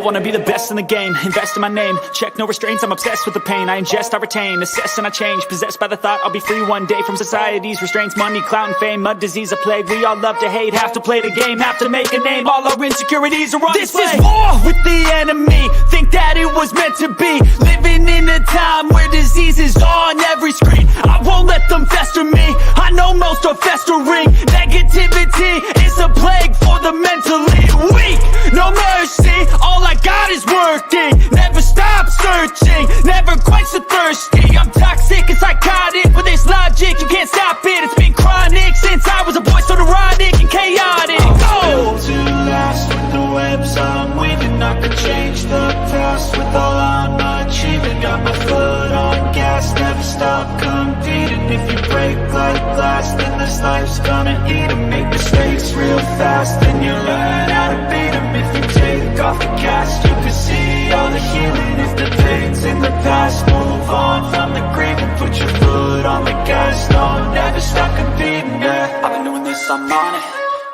wanna be the best in the game, invest in my name, check no restraints, I'm obsessed with the pain. I ingest, I retain, assess and I change, possessed by the thought I'll be free one day from society's restraints. Money, clout and fame, mud, disease, a plague. We all love to hate, have to play the game, have to make a name. All our insecurities are on This display. is war with the enemy, think that it was meant to be. Living in a time where disease is on every screen. I won't let them fester me, I know most are festering. Negativity is a plague for the mentally weak. No mercy, all I got is working. Never stop searching, never quench the thirsty. I'm toxic and psychotic, with this logic you can't stop it. It's been chronic since I was a boy, so neurotic and chaotic. Go! To last with the webs I'm weaving, I could change the past with all I'm achieving. Got my foot on gas, never stop competing. If you break like glass, then this life's gonna eat 'em. Make mistakes real fast, then you learn how to beat 'em. If you take off the cast, you can see all the healing. If the pain's in the past, move on from the grave and put your foot on the gas. No, never stop competing, yeah. I've been doing this, I'm on it.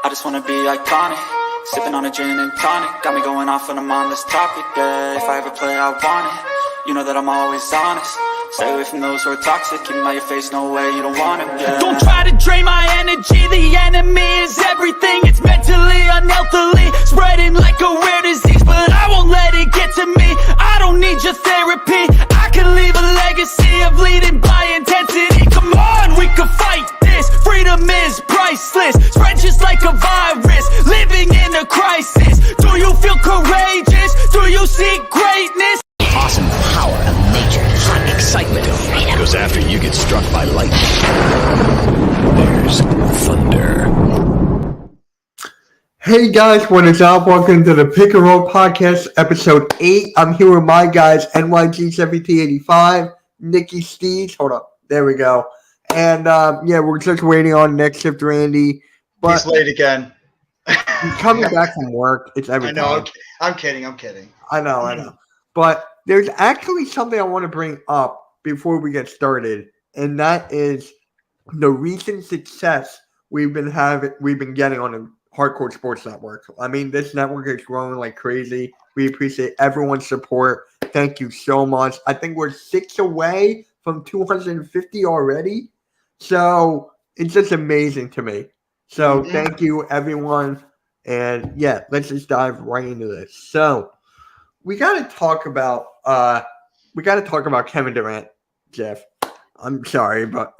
I just wanna be iconic. Sipping on a gin and tonic, got me going off when I'm on this topic, yeah. If I ever play, I want it. You know that I'm always honest. Stay away from those who are toxic. Keep them out your face, no way, you don't want it, yeah. Don't try to drain my energy, the enemy is everything. It's mentally, unhealthily, spreading like a rare disease. But I won't let it get to me, I don't need your therapy. I can leave a legacy of leading by intensity. Come on, we can fight this, freedom is priceless. Spread just like a virus, living in a crisis. Do you feel courageous? Do you seek greatness? Awesome power of nature, hot excitement of freedom goes after you get struck by lightning. There's thunder. Hey guys, what is up? Welcome to the Pick and Roll Podcast, episode 8. I'm here with my guys, NYG7085, Nikki Steeds. Hold up, there we go. And yeah, we're just waiting on next shift Randy. But he's late again. He's coming back from work. It's every I know. time. I'm kidding. I know. But there's actually something I want to bring up before we get started, and that is the recent success we've been getting on the Hardcore Sports Network. I mean, this network is growing like crazy. We appreciate everyone's support. Thank you so much. I think we're 6 away from 250 already. So it's just amazing to me. So thank you, everyone. And yeah, let's just dive right into this. So we got to talk about Kevin Durant, Jeff. I'm sorry, but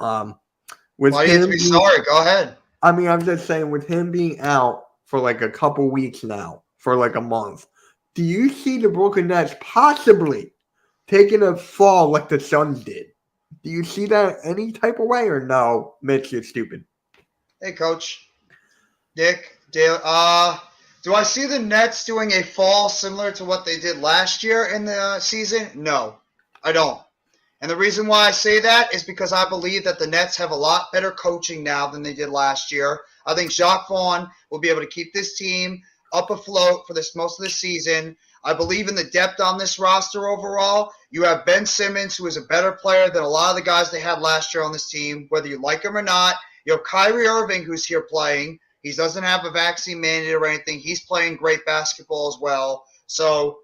with why do you have to be sorry? Go ahead. I mean, I'm just saying, with him being out for like a couple weeks now, for like a month, do you see the Brooklyn Nets possibly taking a fall like the Suns did? Do you see that any type of way, or no? Mitch, you're stupid. Hey, Coach. Dick. Do I see the Nets doing a fall similar to what they did last year in the season? No, I don't. And the reason why I say that is because I believe that the Nets have a lot better coaching now than they did last year. I think Jacques Vaughn will be able to keep this team up afloat for most of the season. I believe in the depth on this roster overall. You have Ben Simmons, who is a better player than a lot of the guys they had last year on this team, whether you like him or not. You have Kyrie Irving, who's here playing. He doesn't have a vaccine mandate or anything. He's playing great basketball as well. So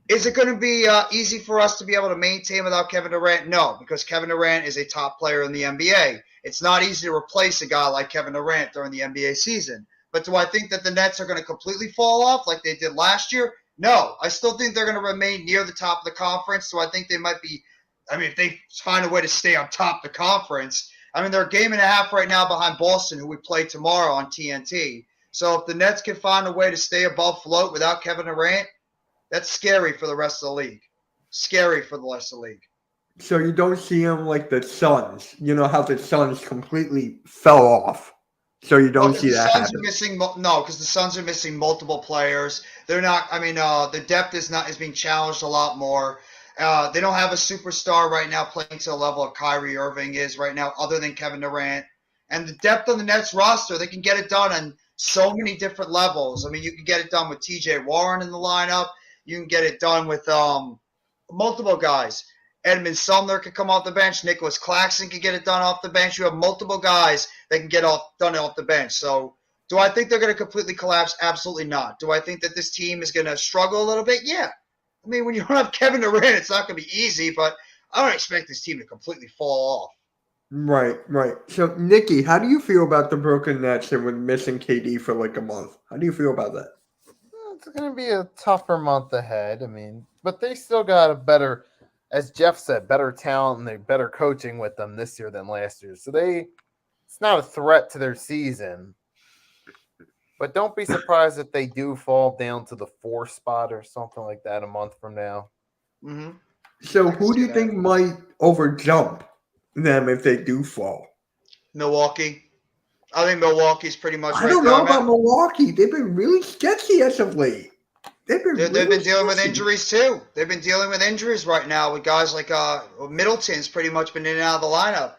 is it going to be easy for us to be able to maintain without Kevin Durant? No, because Kevin Durant is a top player in the NBA. It's not easy to replace a guy like Kevin Durant during the NBA season. But do I think that the Nets are going to completely fall off like they did last year? No, I still think they're going to remain near the top of the conference. So I think they might be – I mean, if they find a way to stay on top of the conference – I mean, they're a game and a half right now behind Boston, who we play tomorrow on TNT. So if the Nets can find a way to stay above float without Kevin Durant, that's scary for the rest of the league. Scary for the rest of the league. So you don't see him like the Suns. You know how the Suns completely fell off. So you don't see that happen. Because the Suns are missing multiple players. They're not. I mean, the depth is being challenged a lot more. They don't have a superstar right now playing to the level of Kyrie Irving is right now, other than Kevin Durant. And the depth on the Nets roster, they can get it done on so many different levels. I mean, you can get it done with T.J. Warren in the lineup. You can get it done with multiple guys. Edmund Sumner can come off the bench. Nicholas Claxton can get it done off the bench. You have multiple guys that can get done off the bench. So Do I think they're going to completely collapse? Absolutely not. Do I think that this team is going to struggle a little bit? Yeah. I mean, when you don't have Kevin Durant, it's not going to be easy, but I don't expect this team to completely fall off. Right. So, Nikki, how do you feel about the Brooklyn Nets and with missing KD for like a month? How do you feel about that? It's going to be a tougher month ahead. I mean, but they still got a better, as Jeff said, better talent and they better coaching with them this year than last year. So it's not a threat to their season. But don't be surprised if they do fall down to the 4th spot or something like that a month from now. Mm-hmm. So, who do you think might overjump them if they do fall? Milwaukee. I think Milwaukee's pretty much. I don't know about Milwaukee. They've been really sketchy as of late. They've been dealing with injuries too. They've been dealing with injuries right now with guys like Middleton's pretty much been in and out of the lineup.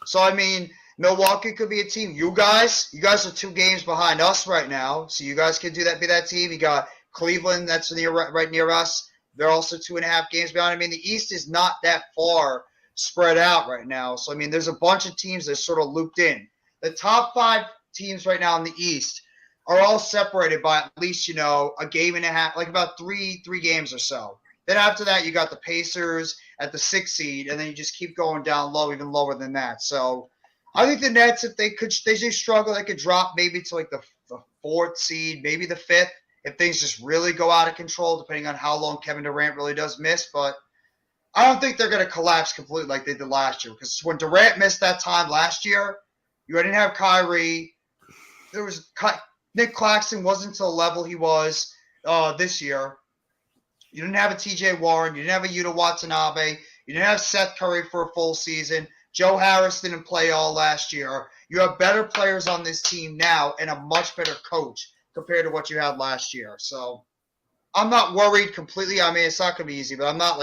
So I mean, Milwaukee could be a team. You guys are 2 games behind us right now, so you guys could be that team. You got Cleveland that's right near us. They're also 2.5 games behind. I mean, the East is not that far spread out right now. So I mean, there's a bunch of teams that are sort of looped in. The top 5 teams right now in the East are all separated by at least, a game and a half, like about three games or so. Then after that, you got the Pacers at the 6th seed, and then you just keep going down low, even lower than that. So I think the Nets, if they just struggle, they could drop maybe to like the 4th seed, maybe the 5th, if things just really go out of control, depending on how long Kevin Durant really does miss. But I don't think they're going to collapse completely like they did last year, because when Durant missed that time last year, you didn't have Kyrie. Nick Claxton wasn't to the level he was this year. You didn't have a T.J. Warren. You didn't have a Yuta Watanabe. You didn't have Seth Curry for a full season. Joe Harris didn't play all last year. You have better players on this team now and a much better coach compared to what you had last year. So I'm not worried completely. I mean, it's not going to be easy, but I'm not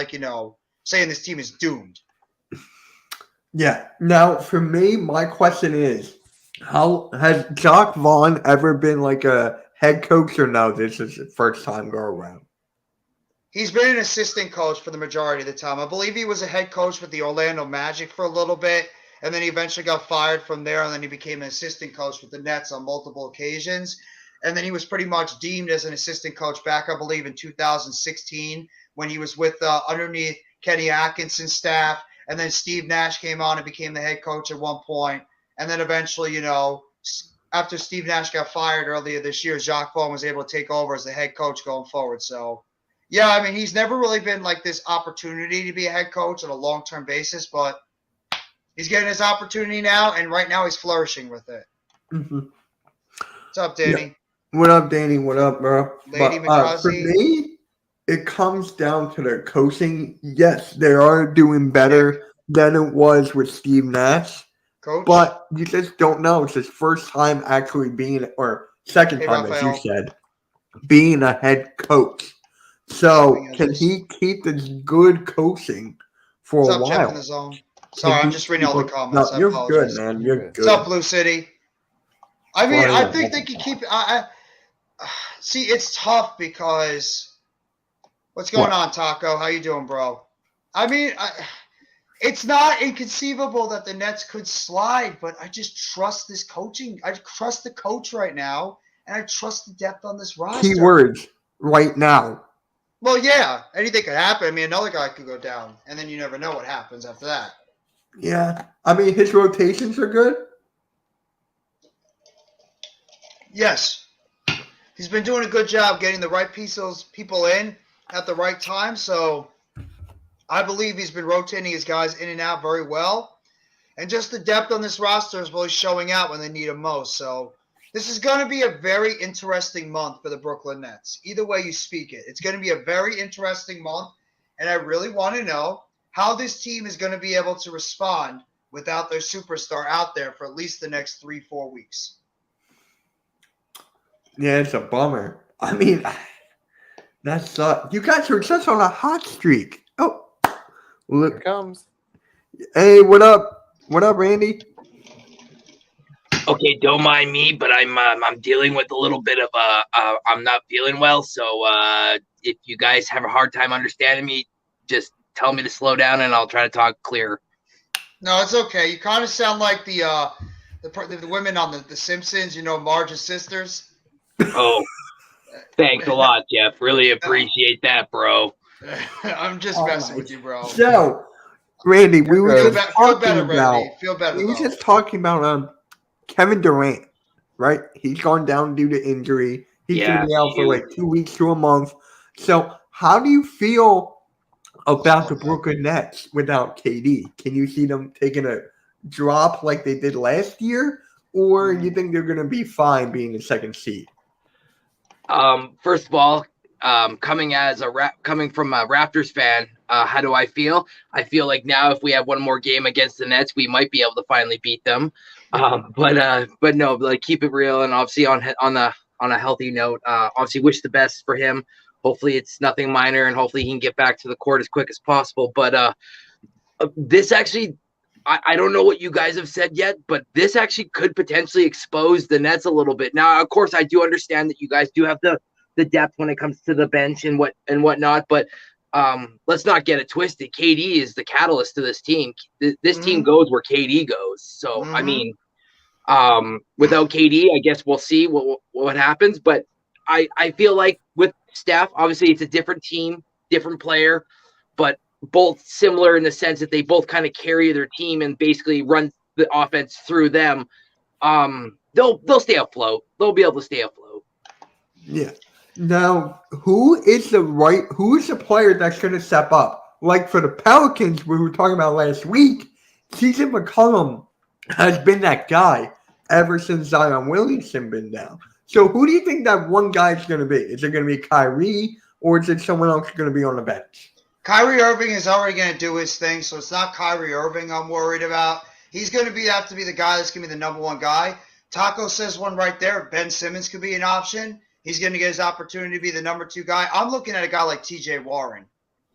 saying this team is doomed. Yeah. Now, for me, my question is, how has Jacque Vaughn ever been like a head coach, or no, this is the first time go around? He's been an assistant coach for the majority of the time. I believe he was a head coach with the Orlando Magic for a little bit, and then he eventually got fired from there, and then he became an assistant coach with the Nets on multiple occasions. And then he was pretty much deemed as an assistant coach back, I believe, in 2016 when he was with underneath Kenny Atkinson's staff. And then Steve Nash came on and became the head coach at one point. And then eventually, after Steve Nash got fired earlier this year, Jacque Vaughn was able to take over as the head coach going forward. So, yeah, I mean, he's never really been like this opportunity to be a head coach on a long-term basis, but he's getting his opportunity now, and right now he's flourishing with it. Mm-hmm. What's up, Danny? Yeah. What up, Danny? What up, bro? Lady For me, it comes down to their coaching. Yes, they are doing better than it was with Steve Nash. Coach? But you just don't know. It's his first time actually being, or second time, as you said, being a head coach. So can he keep this good coaching for a while? What's up, Jeff in the zone? Sorry, I'm just reading all the comments. No, you're good, man. You're good. What's up, Blue City? I mean, I think they can keep. See, it's tough because what's going on, Taco? How you doing, bro? I mean, it's not inconceivable that the Nets could slide, but I just trust this coaching. I trust the coach right now, and I trust the depth on this roster. Key words right now. Well, yeah, anything could happen. I mean, another guy could go down, and then you never know what happens after that. Yeah, I mean, his rotations are good. Yes. He's been doing a good job getting the right people in at the right time. So I believe he's been rotating his guys in and out very well. And just the depth on this roster is really showing out when they need him most. So this is going to be a very interesting month for the Brooklyn Nets. Either way you speak it. It's going to be a very interesting month. And I really want to know how this team is going to be able to respond without their superstar out there for at least the next 3-4 weeks. Yeah, it's a bummer. I mean, that's you guys are just on a hot streak. Oh, look, Here it comes. Hey, what up? What up, Randy? Okay, don't mind me, but I'm dealing with a little bit of I'm not feeling well. So if you guys have a hard time understanding me, just tell me to slow down and I'll try to talk clear. No, it's okay. You kind of sound like the The women on the Simpsons, Marge's sisters. Oh, thanks a lot, Jeff. Really appreciate that, bro. I'm just messing with you, bro. So, Randy, we were good. just Feel talking better, about. Randy. Feel better, We were though. just talking about Kevin Durant, right? He's gone down due to injury. He's going to be out for like 2 weeks to a month. So, how do you feel about the Brooklyn Nets without KD? Can you see them taking a drop like they did last year, or you think they're going to be fine being the second seed? First of all, coming from a Raptors fan, how do I feel? I feel like now if we have one more game against the Nets, we might be able to finally beat them. But no, like keep it real, and obviously on a healthy note, obviously wish the best for him. Hopefully it's nothing minor, and hopefully he can get back to the court as quick as possible. But this actually, I don't know what you guys have said yet, but this actually could potentially expose the Nets a little bit. Now, of course, I do understand that you guys do have the depth when it comes to the bench and whatnot, but let's not get it twisted. KD is the catalyst to this team. This team goes where KD goes. So, I mean, without KD, I guess we'll see what happens. But I feel like with Steph, obviously it's a different team, different player, but both similar in the sense that they both kind of carry their team and basically run the offense through them. They'll stay afloat. They'll be able to stay afloat. Yeah. Now, who is the player that's going to step up? Like for the Pelicans, we were talking about last week, CJ McCollum has been that guy ever since Zion Williamson been down. So who do you think that one guy is going to be? Is it going to be Kyrie, or is it someone else going to be on the bench? Kyrie Irving is already going to do his thing, so it's not Kyrie Irving I'm worried about. He's going to have to be the guy that's going to be the number one guy. Taco says one right there. Ben Simmons could be an option. He's going to get his opportunity to be the number two guy. I'm looking at a guy like TJ Warren.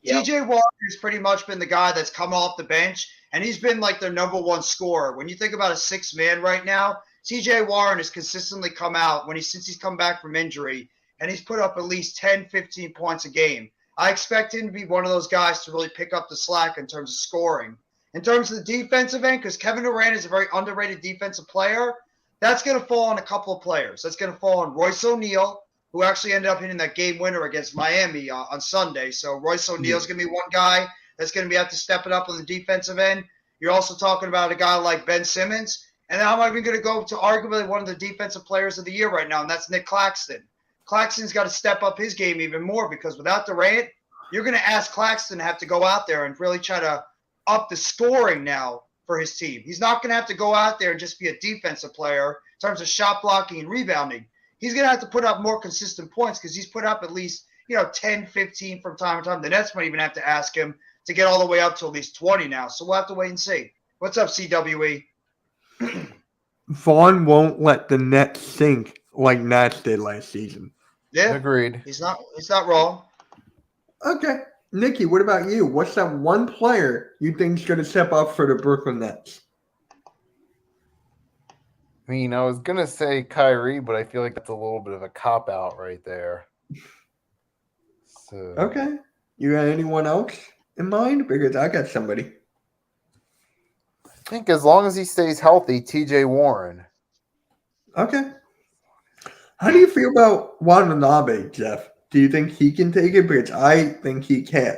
Yep. TJ Warren has pretty much been the guy that's come off the bench, and he's been like their number one scorer. When you think about a sixth man right now, TJ Warren has consistently come out since he's come back from injury, and he's put up at least 10, 15 points a game. I expect him to be one of those guys to really pick up the slack in terms of scoring. In terms of the defensive end, because Kevin Durant is a very underrated defensive player, that's going to fall on a couple of players. That's going to fall on Royce O'Neal, who actually ended up hitting that game winner against Miami on Sunday. So Royce O'Neal is going to be one guy that's going to have to step it up on the defensive end. You're also talking about a guy like Ben Simmons. And then I'm even going to go to arguably one of the defensive players of the year right now, and that's Nick Claxton. Claxton's got to step up his game even more because without Durant, you're going to ask Claxton to have to go out there and really try to up the scoring now for his team. He's not going to have to go out there and just be a defensive player in terms of shot blocking and rebounding. He's going to have to put up more consistent points because he's put up at least 10, 15 from time to time. The Nets might even have to ask him to get all the way up to at least 20 now. So we'll have to wait and see. What's up, CWE? Vaughn won't let the Nets sink like Nats did last season. Yeah, Agreed. He's not wrong. Okay. Nikki, what about you? What's that one player you think is going to step up for the Brooklyn Nets? I mean, I was going to say Kyrie, but I feel like that's a little bit of a cop-out right there. So. Okay. You got anyone else in mind? Because I got somebody. I think as long as he stays healthy, TJ Warren. Okay. How do you feel about Watanabe, Jeff? Do you think he can take it? Because I think he can.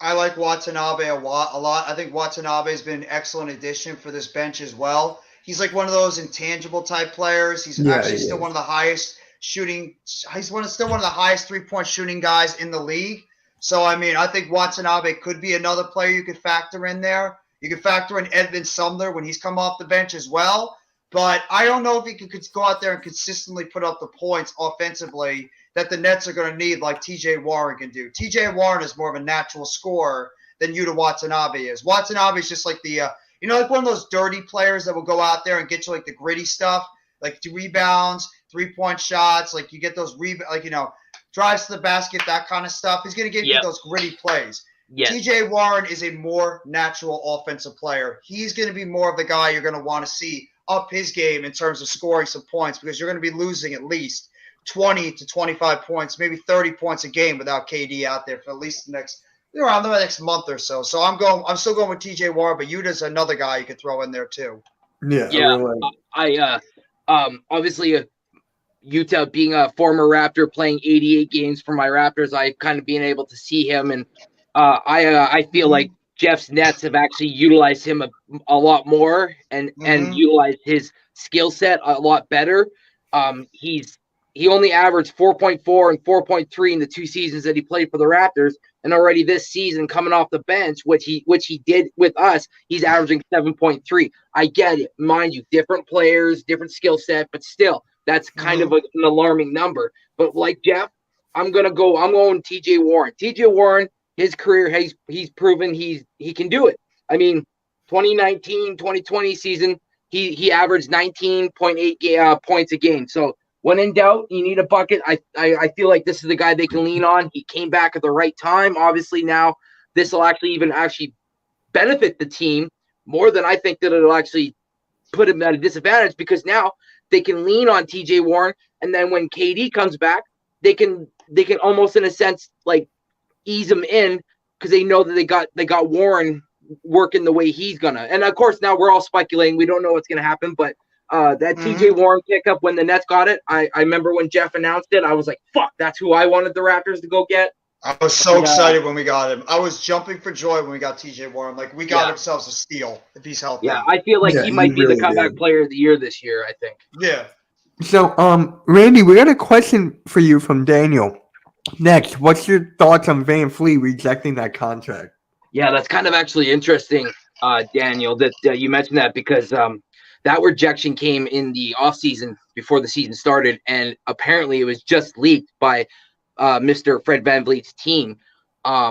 I like Watanabe a lot. I think Watanabe has been an excellent addition for this bench as well. He's like one of those intangible type players. He's still one of the highest shooting. He's still one of the highest 3-point shooting guys in the league. So, I mean, I think Watanabe could be another player you could factor in there. You could factor in Edmund Sumner when he's come off the bench as well. But I don't know if he could go out there and consistently put up the points offensively that the Nets are going to need like TJ Warren can do. TJ Warren is more of a natural scorer than Yuta Watanabe is. Watanabe is just like like one of those dirty players that will go out there and get you like the gritty stuff, like the rebounds, 3-point shots, like you get those drives to the basket, that kind of stuff. He's going to give you those gritty plays. Yes. TJ Warren is a more natural offensive player. He's going to be more of the guy you're going to want to see up his game in terms of scoring some points because you're going to be losing at least 20 to 25 points, maybe 30 points a game without KD out there for at least the next month or so. So I'm still going with TJ Warren, but Yuta's another guy you could throw in there too. Yeah, Yeah, I really obviously Utah being a former Raptor playing 88 games for my Raptors, I kind of being able to see him, and I feel like Jeff's Nets have actually utilized him a lot more and utilized his skill set a lot better. He only averaged 4.4 and 4.3 in the 2 seasons that he played for the Raptors, and already this season coming off the bench, which he did with us, he's averaging 7.3. I get it, mind you, different players, different skill set, but still, that's kind of an alarming number. But like Jeff, I'm going TJ Warren. TJ Warren, his career, he's proven he can do it. I mean, 2019, 2020 season, he averaged 19.8 points a game. So when in doubt, you need a bucket. I feel like this is the guy they can lean on. He came back at the right time. Obviously now this will actually benefit the team more than I think that it'll actually put him at a disadvantage, because now they can lean on TJ Warren, and then when KD comes back, they can almost in a sense like ease him in, because they know that they got Warren working the way he's gonna. And of course now we're all speculating. We don't know what's gonna happen, but that TJ Warren pickup when the Nets got it, I remember when Jeff announced it, I was like, fuck, that's who I wanted the Raptors to go get. I was so excited when we got him. I was jumping for joy when we got TJ Warren. Like, we got ourselves a steal if he's healthy. Yeah, I feel like he might be the comeback player of the year this year, I think. Yeah. So, Randy, we got a question for you from Daniel. Next, what's your thoughts on Van Fleet rejecting that contract? Yeah, that's kind of actually interesting, Daniel, that you mentioned that, because that rejection came in the offseason before the season started, and apparently it was just leaked by Mr. Fred VanVleet's team.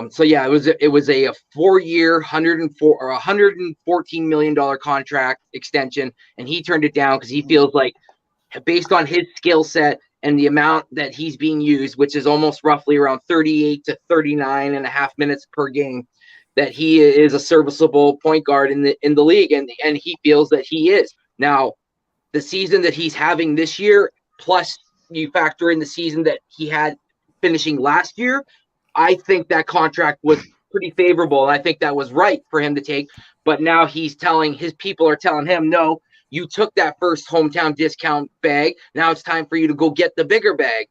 So yeah, it was a 4-year, $114 million contract extension, and he turned it down because he feels like, based on his skill set and the amount that he's being used, which is almost roughly around 38 to 39 and a half minutes per game, that he is a serviceable point guard in the league, and he feels that he is. Now, the season that he's having this year, plus you factor in the season that he had finishing last year, I think that contract was pretty favorable, and I think that was right for him to take. But now his people are telling him, no, you took that first hometown discount bag. Now it's time for you to go get the bigger bag.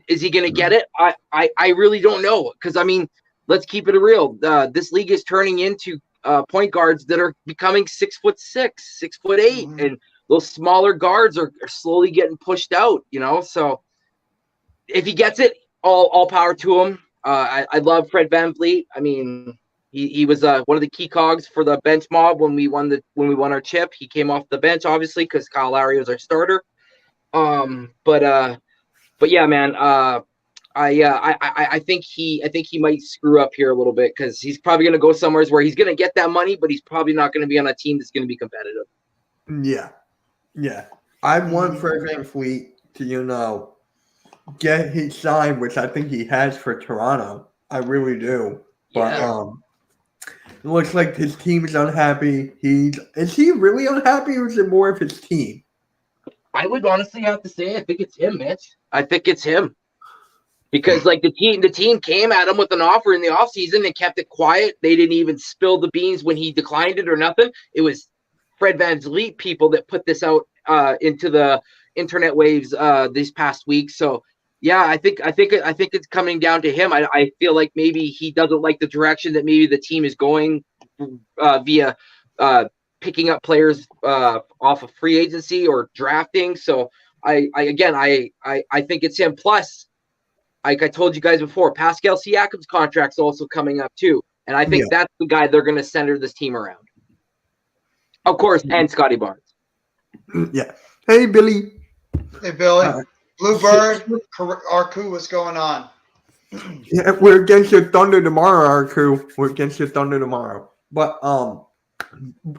Is he going to get it? I really don't know, because, I mean, let's keep it real. This league is turning into point guards that are becoming 6'6", 6'8", and those smaller guards are slowly getting pushed out, So if he gets it, all power to him. I love Fred VanVleet. I mean, he was one of the key cogs for the bench mob when we won our chip. He came off the bench, obviously, because Kyle Lowry was our starter. But yeah, man. I think he might screw up here a little bit, because he's probably going to go somewhere where he's going to get that money, but he's probably not going to be on a team that's going to be competitive. Yeah. I want Fred VanVleet to, get his sign, which I think he has for Toronto. I really do. But it looks like his team is unhappy. Is he really unhappy, or is it more of his team? I would honestly have to say I think it's him, Mitch. I think it's him. Because like the team came at him with an offer in the offseason and kept it quiet. They didn't even spill the beans when he declined it or nothing. It was Fred VanVleet people that put this out into the internet waves these past weeks. So yeah, I think it's coming down to him. I feel like maybe he doesn't like the direction that maybe the team is going via picking up players off of free agency or drafting. So I think it's him. Plus, like I told you guys before, Pascal Siakam's contract's also coming up too, and I think that's the guy they're going to center this team around. Of course, and Scotty Barnes. Yeah. Hey, Billy. Hey, Billy. Bluebird, Arku, what's going on? Yeah, we're against your Thunder tomorrow, Arku. We're against your Thunder tomorrow. But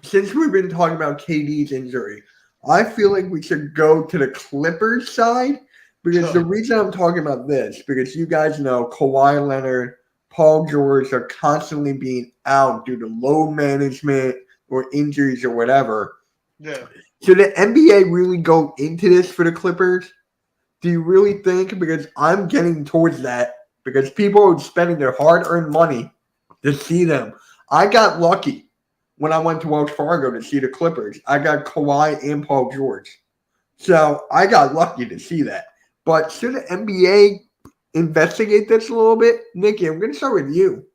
since we've been talking about KD's injury, I feel like we should go to the Clippers side, because the reason I'm talking about this, because you guys know Kawhi Leonard, Paul George are constantly being out due to load management or injuries or whatever. Yeah. Should the NBA really go into this for the Clippers? Do you really think? Because I'm getting towards that, because people are spending their hard-earned money to see them. I got lucky when I went to Wells Fargo to see the Clippers. I got Kawhi and Paul George. So I got lucky to see that. But should the NBA investigate this a little bit? Nikki, I'm going to start with you.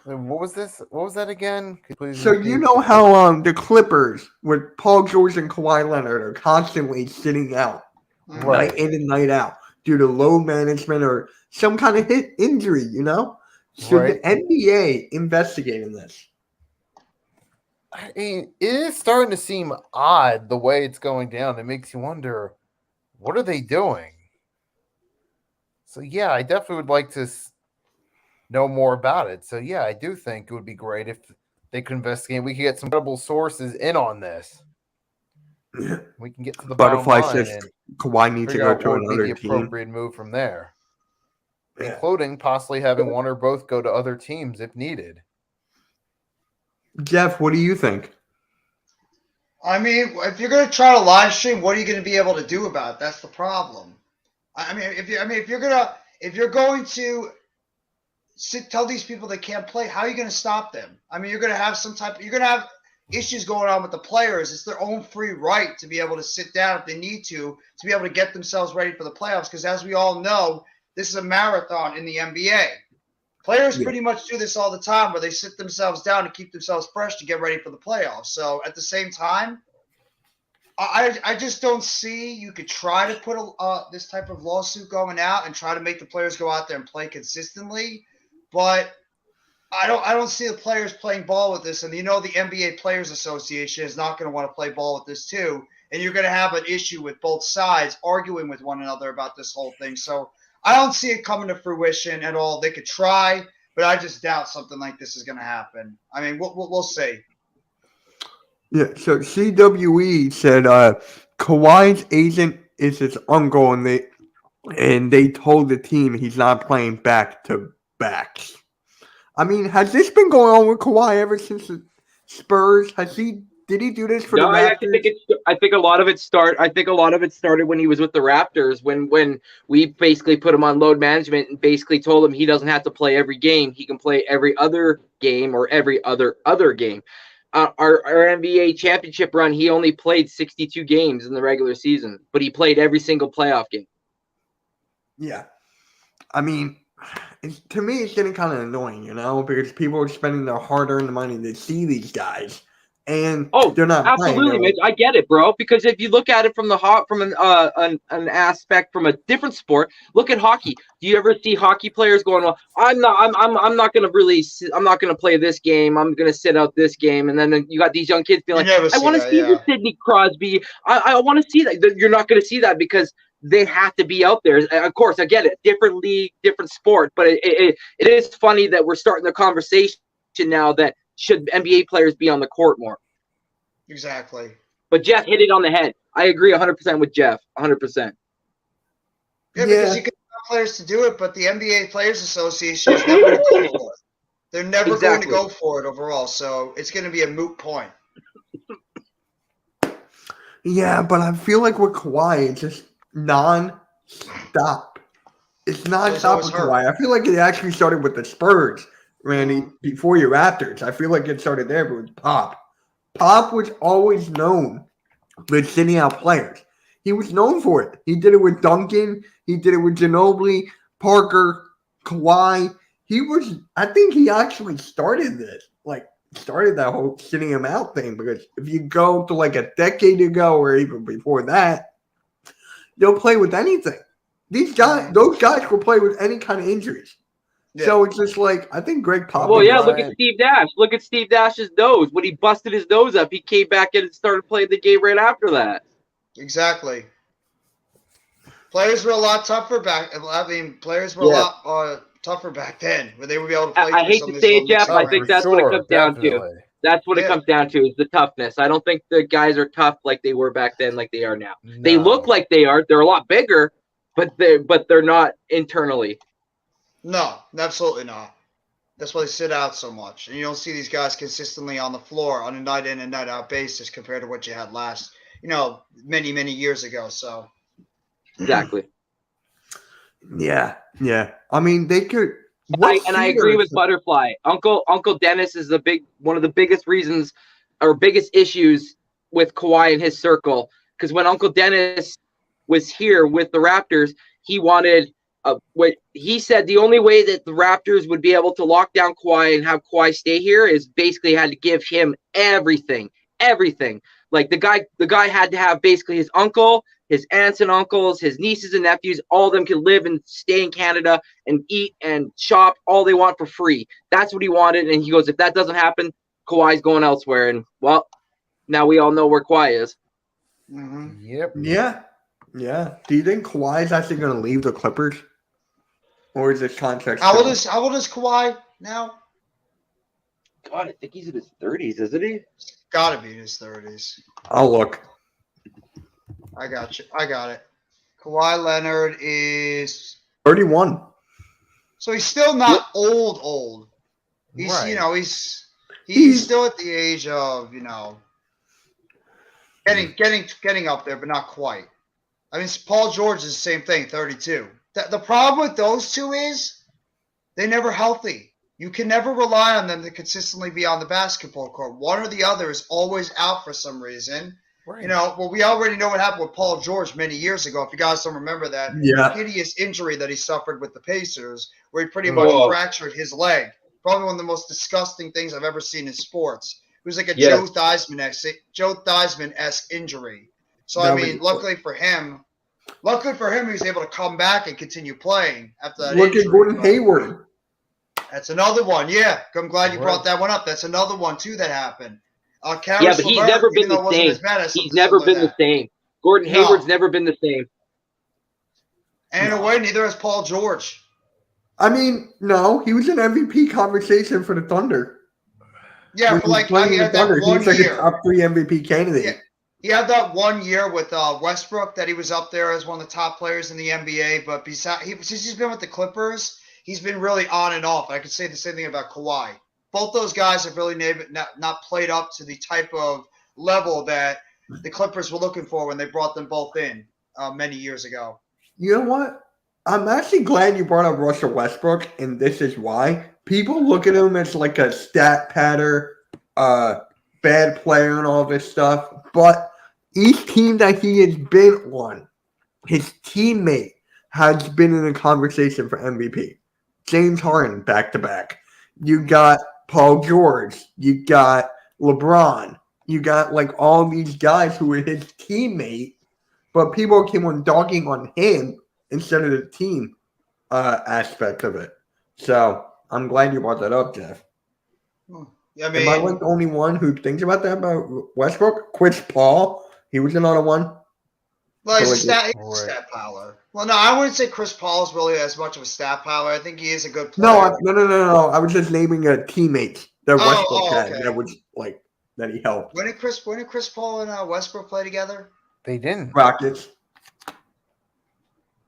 What was this? What was that again? Could you please So repeat? you know how the Clippers with Paul George and Kawhi Leonard are constantly sitting out Right. night in and night out due to load management or some kind of hit injury, you know? Should Right. the NBA investigate in this? I mean, it is starting to seem odd the way it's going down. It makes you wonder, what are they doing? So yeah, I definitely would like to know more about it. So yeah, I do think it would be great if they could investigate. We could get some credible sources in on this. We can get to the Butterfly bottom line says and Kawhi needs to figure go out to what would be another the team. appropriate move from there, Yeah. including possibly having one or both go to other teams if needed. Jeff, what do you think? I mean, if you're going to try to live stream, what are you going to be able to do about it? That's the problem. If you're going to tell these people they can't play, how are you going to stop them? I mean, you're going to have issues going on with the players. It's their own free right to be able to sit down if they need to be able to get themselves ready for the playoffs. Because as we all know, this is a marathon in the NBA. Players pretty much do this all the time where they sit themselves down to keep themselves fresh to get ready for the playoffs. So at the same time, I just don't see you could try to put this type of lawsuit going out and try to make the players go out there and play consistently. But I don't see the players playing ball with this. And the NBA Players Association is not going to want to play ball with this too. And you're going to have an issue with both sides arguing with one another about this whole thing. So I don't see it coming to fruition at all. They could try, but I just doubt something like this is going to happen. I mean, we'll see. Yeah, so CWE said Kawhi's agent is his uncle, and they told the team he's not playing back to backs. I mean, has this been going on with Kawhi ever since the Spurs? Did he do this for the Raptors? I think a lot of it started when he was with the Raptors. When we basically put him on load management and basically told him he doesn't have to play every game. He can play every other game or every other game. Our NBA championship run, he only played 62 games in the regular season, but he played every single playoff game. Yeah. I mean, to me, it's getting kind of annoying, because people are spending their hard-earned money to see these guys, and they're not absolutely, playing. Mitch. I get it, bro. Because if you look at it from an aspect from a different sport, look at hockey. Do you ever see hockey players going, "Well, I'm not going to play this game. I'm going to sit out this game," and then you got these young kids being like, "I want to see the Sidney Crosby. I want to see that." You're not going to see that because they have to be out there. Of course, I get it. Different league, different sport. But it is funny that we're starting the conversation now that should NBA players be on the court more. Exactly. But Jeff hit it on the head. I agree 100% with Jeff. 100%. Yeah, because you can tell players to do it, but the NBA Players Association is never going to go for it. They're never going to go for it overall. So it's going to be a moot point. Yeah, but I feel like with Kawhi, it's just non-stop. It's non-stop with Kawhi. I feel like it actually started with the Spurs, Randy, before your Raptors. I feel like it started there with Pop. Pop was always known for sitting out players. He was known for it. He did it with Duncan. He did it with Ginobili, Parker, Kawhi. I think he actually started this, started that whole sitting him out thing, because if you go to a decade ago or even before that, they'll play with anything. Those guys will play with any kind of injuries. Yeah. So it's just I think Greg Popovich. Well, yeah, look at Steve Nash. Look at Steve Nash's nose. When he busted his nose up, he came back in and started playing the game right after that. Exactly. Players were a lot tougher back. Players were a lot tougher back then, where they would be able to play. I hate to say it, Jeff. I think that's what it comes down to. That's what it comes down to, is the toughness. I don't think the guys are tough like they were back then, like they are now. No. They look like they are. They're a lot bigger, but they're not internally. No, absolutely not. That's why they sit out so much. And you don't see these guys consistently on the floor on a night in and night out basis compared to what you had last, many, many years ago. So exactly. Yeah. I mean, they could I agree with Butterfly. Uncle Dennis is one of the biggest reasons or biggest issues with Kawhi and his circle. Because when Uncle Dennis was here with the Raptors, he wanted what he said the only way that the Raptors would be able to lock down Kawhi and have Kawhi stay here is basically had to give him everything. Like the guy had to have basically his uncle, his aunts and uncles, his nieces and nephews, all of them can live and stay in Canada and eat and shop all they want for free. That's what he wanted. And he goes, if that doesn't happen, Kawhi's going elsewhere. And well, now we all know where Kawhi is. Mhm. Yep. Yeah. Do you think Kawhi's actually going to leave the Clippers? Or is this contract? How old is Kawhi now? God, I think he's in his 30s, isn't he? Got to be in his 30s. I'll look. I got you. I got it. Kawhi Leonard is 31. so he's still not old. He's Right. he's still at the age of getting up there, but not quite. I mean, Paul George is the same thing, 32. The problem with those two is they're never healthy. You can never rely on them to consistently be on the basketball court. One or the other is always out for some reason. Right. Well, we already know what happened with Paul George many years ago. If you guys don't remember that hideous injury that he suffered with the Pacers, where he pretty much fractured his leg. Probably one of the most disgusting things I've ever seen in sports. It was like a Joe Theismann-esque injury. So, luckily for him, he was able to come back and continue playing after that Look injury. at Gordon Hayward. That's another one. Yeah, I'm glad you brought that one up. That's another one, too, that happened. Yeah, but he's never been the same. He's never been the same. Gordon Hayward's never been the same. And in a way, neither has Paul George. I mean, no, he was an MVP conversation for the Thunder. Yeah, for like he had that he was like year. a top 3 MVP candidate. Yeah. He had that 1 year with Westbrook that he was up there as one of the top players in the NBA. But since he's been with the Clippers, he's been really on and off. I could say the same thing about Kawhi. Both those guys have really not played up to the type of level that the Clippers were looking for when they brought them both in many years ago. You know what? I'm actually glad you brought up Russell Westbrook, and this is why. People look at him as like a stat patter, bad player and all this stuff. But each team that he has been on, his teammate has been in a conversation for MVP. James Harden back-to-back. You got Paul George. You got LeBron. You got like all these guys who were his teammate, but people came on dogging on him instead of the team aspect of it. So I'm glad you brought that up, Jeff. Yeah, Am I like the only one who thinks about that about Westbrook? Chris Paul, he was another one. Well, he's a stat power. Well, no, I wouldn't say Chris Paul is really as much of a stat power. I think he is a good player. No. I was just naming a teammate that Westbrook had that was like that he helped. When did Chris Paul and Westbrook play together? They didn't. Rockets.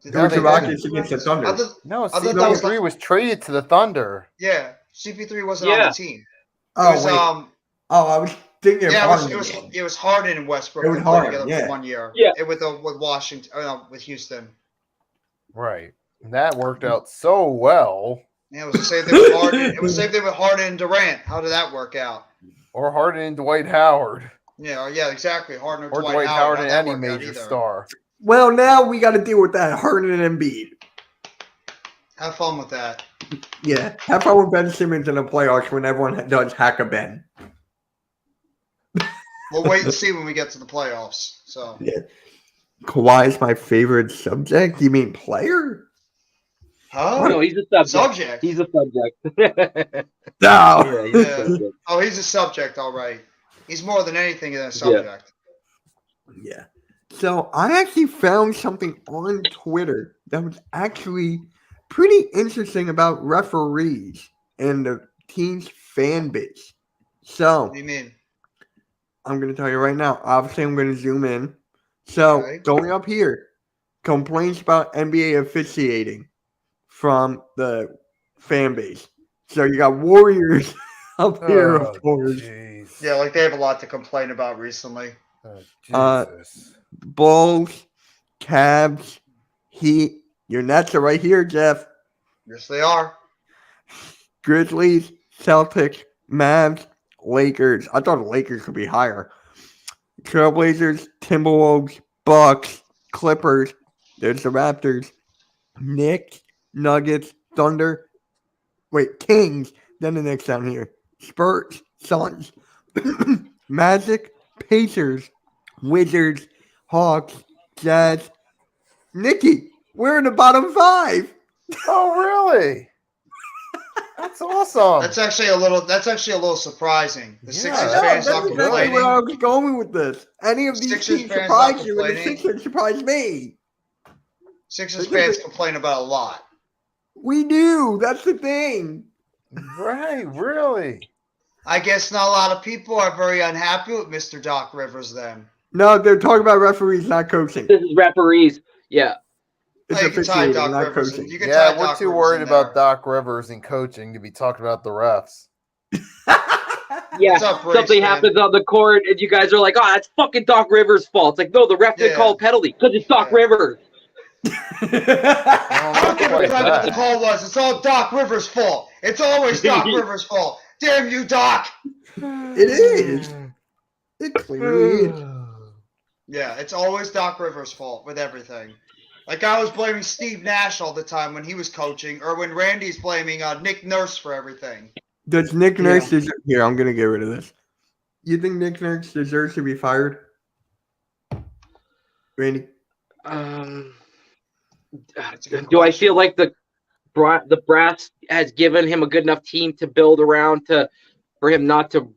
Did It was they- the Rockets against the Thunder. No, thought that was CP3 was traded to the Thunder. Yeah, CP3 wasn't on the team. Oh, It was, wait. I was thinking of Harden. it was Harden and Westbrook. It was that played Harden, together yeah. for 1 year. Yeah. With Washington, with Houston. Right. And that worked out so well. Yeah, it was the same thing with Harden. It was the same thing with Harden and Durant. How did that work out? Or Harden and Dwight Howard. Yeah, exactly. Harden Or Dwight Howard Howard and how'd that any work out major either? star. Well, now we got to deal with that. Harden and Embiid. Have fun with that. Yeah, have fun with Ben Simmons in the playoffs when everyone does hack a Ben. We'll wait and see when we get to the playoffs. So Yeah. Kawhi is my favorite subject. You mean player? Huh? No, he's a subject. Subject. He's a subject. No. Yeah, he's a Yeah. subject. Oh, he's a subject, all right. He's more than anything than a subject. Yeah. So I actually found something on Twitter that was actually pretty interesting about referees and the team's fan base. So What do you mean? I'm going to tell you right now. Obviously, I'm going to zoom in. So Okay. going up here, complaints about NBA officiating from the fan base. So you got Warriors up here, Oh, of course. jeez. Yeah, like they have a lot to complain about recently. Oh, Jesus. Bulls, Cavs, Heat. Your Nets are right here, Jeff. Yes, they are. Grizzlies, Celtics, Mavs, Lakers. I thought the Lakers could be higher. Trailblazers, Timberwolves, Bucks, Clippers. There's the Raptors, Knicks, Nuggets, Thunder. Wait, Kings. Then the Knicks down here. Spurs, Suns, Magic, Pacers, Wizards, Hawks, Jazz. Nikki, we're in the bottom 5. Oh, really? That's awesome. That's actually a little surprising. The Yeah, Sixers I know, fans That's not exactly complaining. where I was going with this. Any of these Sixers teams fans surprise not you, and the complaining. Sixers surprise me. Sixers fans complain about a lot. We do. That's the thing. Right, really. I guess not a lot of people are very unhappy with Mr. Doc Rivers then. No, they're talking about referees, not coaching. This is referees. Yeah. It's You can tie officiating, Doc not Rivers. coaching. You can Yeah, tie we're Doc too Rivers worried in about there. Doc Rivers and coaching to be talking about the refs. Yeah, What's up, Brace, something man? happens on the court, and you guys are like, "Oh, that's fucking Doc Rivers' fault." It's like, no, the ref didn't Yeah. call a penalty because it's Doc Yeah. Rivers. Well, I don't not give a quite crap what the that. call was. It's all Doc Rivers' fault. It's always Doc Rivers' fault. Damn you, Doc. It is. It clearly is. Yeah, it's always Doc Rivers' fault with everything. Like I was blaming Steve Nash all the time when he was coaching, or when Randy's blaming Nick Nurse for everything. Does Nick Nurse deserve? Here, I'm gonna get rid of this. You think Nick Nurse deserves to be fired, Randy? That's a good Do I question. feel like the brass has given him a good enough team to build around for him not to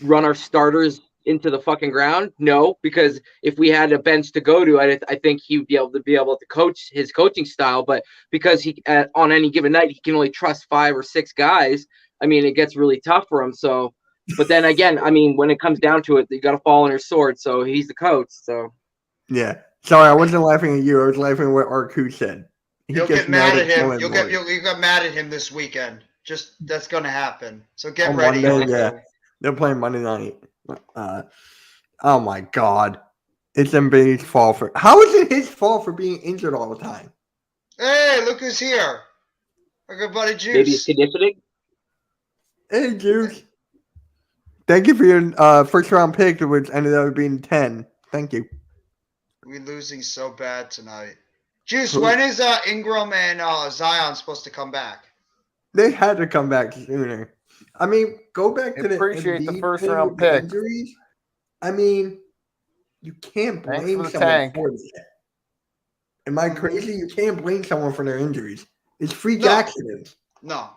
run our starters into the fucking ground? No, because if we had a bench to go to, I think he'd be able to coach his coaching style. But because he on any given night he can only trust 5 or 6 guys, I mean it gets really tough for him. So, but then again, I mean when it comes down to it, you got to fall on your sword. So he's the coach. So Yeah. Sorry, I wasn't laughing at you. I was laughing at what Arku said. He You'll gets get mad at him. so You'll annoyed. get mad at him this weekend. Just that's gonna happen. So get On ready. Monday, yeah. They're playing Monday night. Oh my God. It's Embiid's fault for. How is it his fault for being injured all the time? Hey, look who's here. Our good buddy maybe it's Juice. conditioning. Hey, Juice. Thank you for your first round pick, which ended up being 10. Thank you. We're losing so bad tonight. Juice, when is Ingram and Zion supposed to come back? They had to come back sooner. I mean, go back to the Appreciate the Embiid first thing round with the pick. injuries. I mean, you can't Thanks blame for the someone tank. for that. Am I crazy? You can't blame someone for their injuries. It's freak No. accidents. No.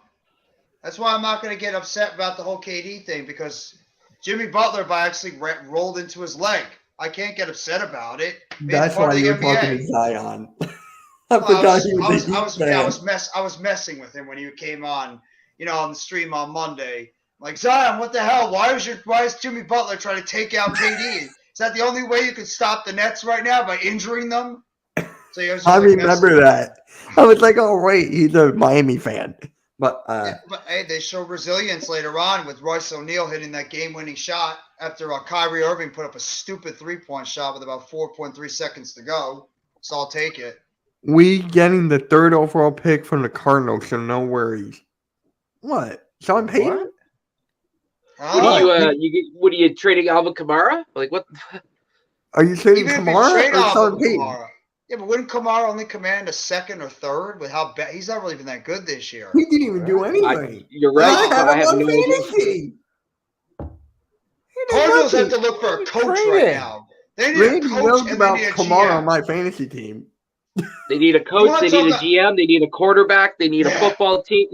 That's why I'm not going to get upset about the whole KD thing because Jimmy Butler by actually rolled into his leg. I can't get upset about it. It's That's part why of the you're NBA. talking to Zion. I Well, forgot he was a Heat fan. I was messing with him when he came on, on the stream on Monday. Like Zion, what the hell? Why is Jimmy Butler trying to take out KD? Is that the only way you could stop the Nets right now by injuring them? So he was just I like remember messing. that. I was like, oh, wait, he's a Miami fan. But Yeah, but hey, they showed resilience later on with Royce O'Neal hitting that game-winning shot after Kyrie Irving put up a stupid three-point shot with about 4.3 seconds to go. So I'll take it. we getting the 3rd overall pick from the Cardinals, so no worries. What? Sean Payton? What Huh? what are you trading Alvin Kamara? Like what? Are you trading Even if you Kamara trade or Sean Alvin Payton? Kamara. Yeah, but wouldn't Kamara only command a 2nd or 3rd with how bad he's not really been that good this year? He didn't even do anything. You're And right. I have I him have on no idea. fantasy. He did Cardinals have nothing. to look for a coach Trade right him. now. They need Randy a coach knows and they about need a Kamara GM. on my fantasy team. They need a coach. wanna They talk need a about- GM. They need a quarterback. They need a Yeah. football team.